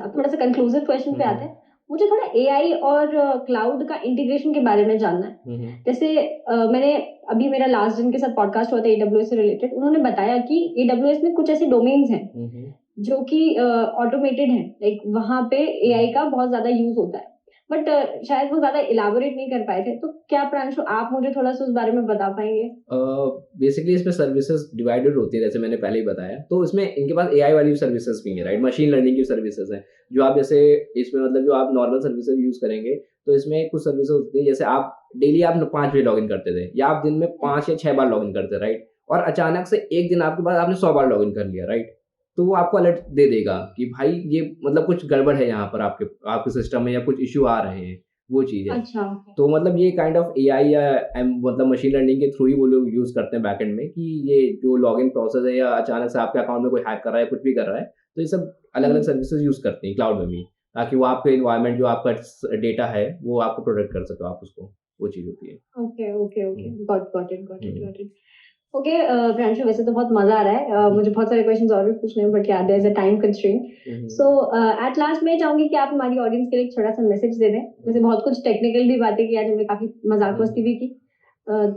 थोड़ा सा कंक्लूसिव क्वेश्चन पे आते हैं। मुझे थोड़ा एआई और क्लाउड का इंटीग्रेशन के बारे में जानना है। जैसे मैंने अभी मेरा लास्ट दिन के साथ पॉडकास्ट हुआ था एडब्ल्यूएस से रिलेटेड, उन्होंने बताया कि एडब्ल्यूएस में कुछ ऐसे डोमेन्स हैं जो कि ऑटोमेटेड है, लाइक वहां पे एआई का बहुत ज्यादा यूज होता है, बट शायद वो ज्यादा इलाबोरेट नहीं कर पाए थे। तो क्या प्रांशु आप मुझे थोड़ा सा उस बारे में बता पाएंगे? बेसिकली इसमें सर्विसेज डिवाइडेड होती है, जैसे मैंने पहले ही बताया। तो इसमें इनके पास एआई वाली सर्विसेज भी है, राइट। मशीन लर्निंग की सर्विसेज हैं, जो आप जैसे इसमें मतलब जो आप नॉर्मल सर्विसेज यूज करेंगे, तो इसमें कुछ सर्विसेज होती है, जैसे आप डेली आप 5 बजे लॉग इन करते थे, या आप दिन में 5 या 6 बार लॉग इन करते, राइट। और अचानक से एक दिन आपके पास आपने 100 बार लॉग इन कर लिया, राइट। तो वो आपको अलर्ट दे देगा कि भाई ये मतलब कुछ गड़बड़ है यहाँ पर, आपके आपके सिस्टम में, या कुछ इश्यू आ रहे हैं, वो चीज़ है। अच्छा तो मतलब ये काइंड ऑफ एआई या मतलब मशीन लर्निंग के थ्रू ही वो लोग यूज़ करते हैं बैकएंड में, कि ये जो लॉगिन प्रोसेस है, या अचानक से आपके अकाउंट में कोई हैक कर रहा है, कुछ भी कर रहा है, तो ये सब अलग-अलग सर्विसेज यूज़ करते हैं क्लाउड में भी, ताकि वो आपके एनवायरनमेंट जो आपका डेटा है, वो आपको प्रोटेक्ट कर सको आप उसको, वो चीज़ होती है। Okay okay okay, hmm. Got it got it hmm. Got it. Okay Pranshu, वैसे तो बहुत मजा आ रहा है। मुझे बहुत सारे क्वेश्चंस और भी पूछने हैं, बट यार there is a time constraint. So at last मैं चाहूंगी कि आप हमारी ऑडियंस के लिए एक छोटा सा मैसेज दे दें। जैसे बहुत कुछ टेक्निकल भी बातें की, आज हमने काफी मजाक मस्ती भी की।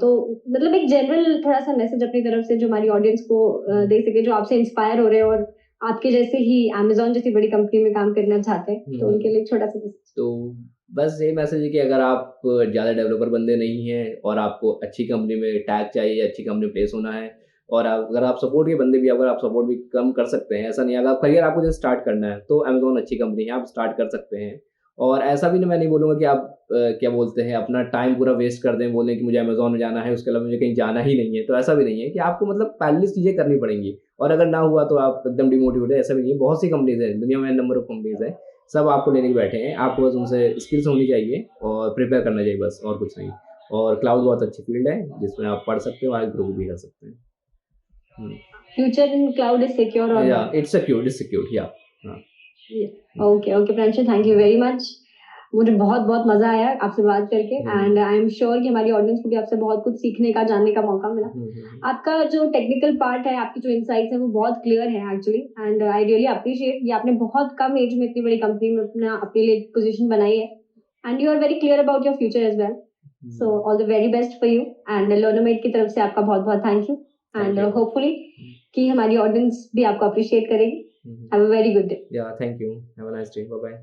तो मतलब एक जनरल थोड़ा सा मैसेज अपनी तरफ से जो हमारी ऑडियंस को दे सके, जो आपसे इंस्पायर हो रहे हैं और आपके जैसे ही अमेज़न जैसी बड़ी कंपनी में काम करना चाहते हैं, तो उनके लिए एक छोटा सा मैसेज। तो बस यही मैसेज है कि अगर आप ज़्यादा डेवलपर बंदे नहीं हैं और आपको अच्छी कंपनी में टैग चाहिए, अच्छी कंपनी में प्लेस होना है, और अगर आप सपोर्ट के बंदे भी, अगर आप सपोर्ट भी कम कर सकते हैं, ऐसा नहीं है, अगर करियर आपको जैसे स्टार्ट करना है तो अमेज़न अच्छी कंपनी है, आप स्टार्ट कर सकते हैं। और ऐसा भी नहीं, मैं नहीं बोलूँगा कि आप क्या बोलते हैं, अपना टाइम पूरा वेस्ट कर दें, बोलें कि मुझे अमेज़न में जाना है, उसके अलावा मुझे कहीं जाना ही नहीं है, तो ऐसा भी नहीं है। कि आपको मतलब पहले चीज़ें करनी पड़ेंगी, और अगर ना हुआ तो आप एकदम डिमोटिवेट है, ऐसा भी नहीं है। बहुत सी कंपनीज़ हैं दुनिया में, नंबर ऑफ कंपनीज़ हैं, सब आपको लेने के बैठे हैं। आपको बस उनसे स्किल्स होनी चाहिए और प्रिपेयर करना चाहिए, बस और कुछ नहीं। और क्लाउड बहुत अच्छी फील्ड है, जिसमें आप पढ़ सकते हो, आगे ग्रो भी कर सकते हैं। Future in cloud is secure और या इट्स सिक्योर्ड या। हाँ। Okay okay Pranshu, thank you very much. मुझे बहुत बहुत मजा आया आपसे बात करके, एंड आई एम श्योर कि हमारी ऑडियंस को भी आपसे बहुत कुछ सीखने का, जानने का मौका मिला। आपका जो टेक्निकल पार्ट है, आपकी जो इनसाइट्स है, वो बहुत क्लियर है actually, and I really appreciate. ये आपने बहुत कम एज में इतनी बड़ी कंपनी में अपने लिए पोजीशन बनाई है, and you are very clear about your future as well. So all the very best for you, and Learnomate की तरफ से आपका बहुत बहुत थैंक यू, एंड होपफुली कि हमारी ऑडियंस भी आपको अप्रिशिएट करेगी। Have a very good day. Yeah, thank you. Have a nice day. Bye bye.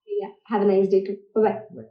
Yeah, have a nice day too. Bye bye. Bye.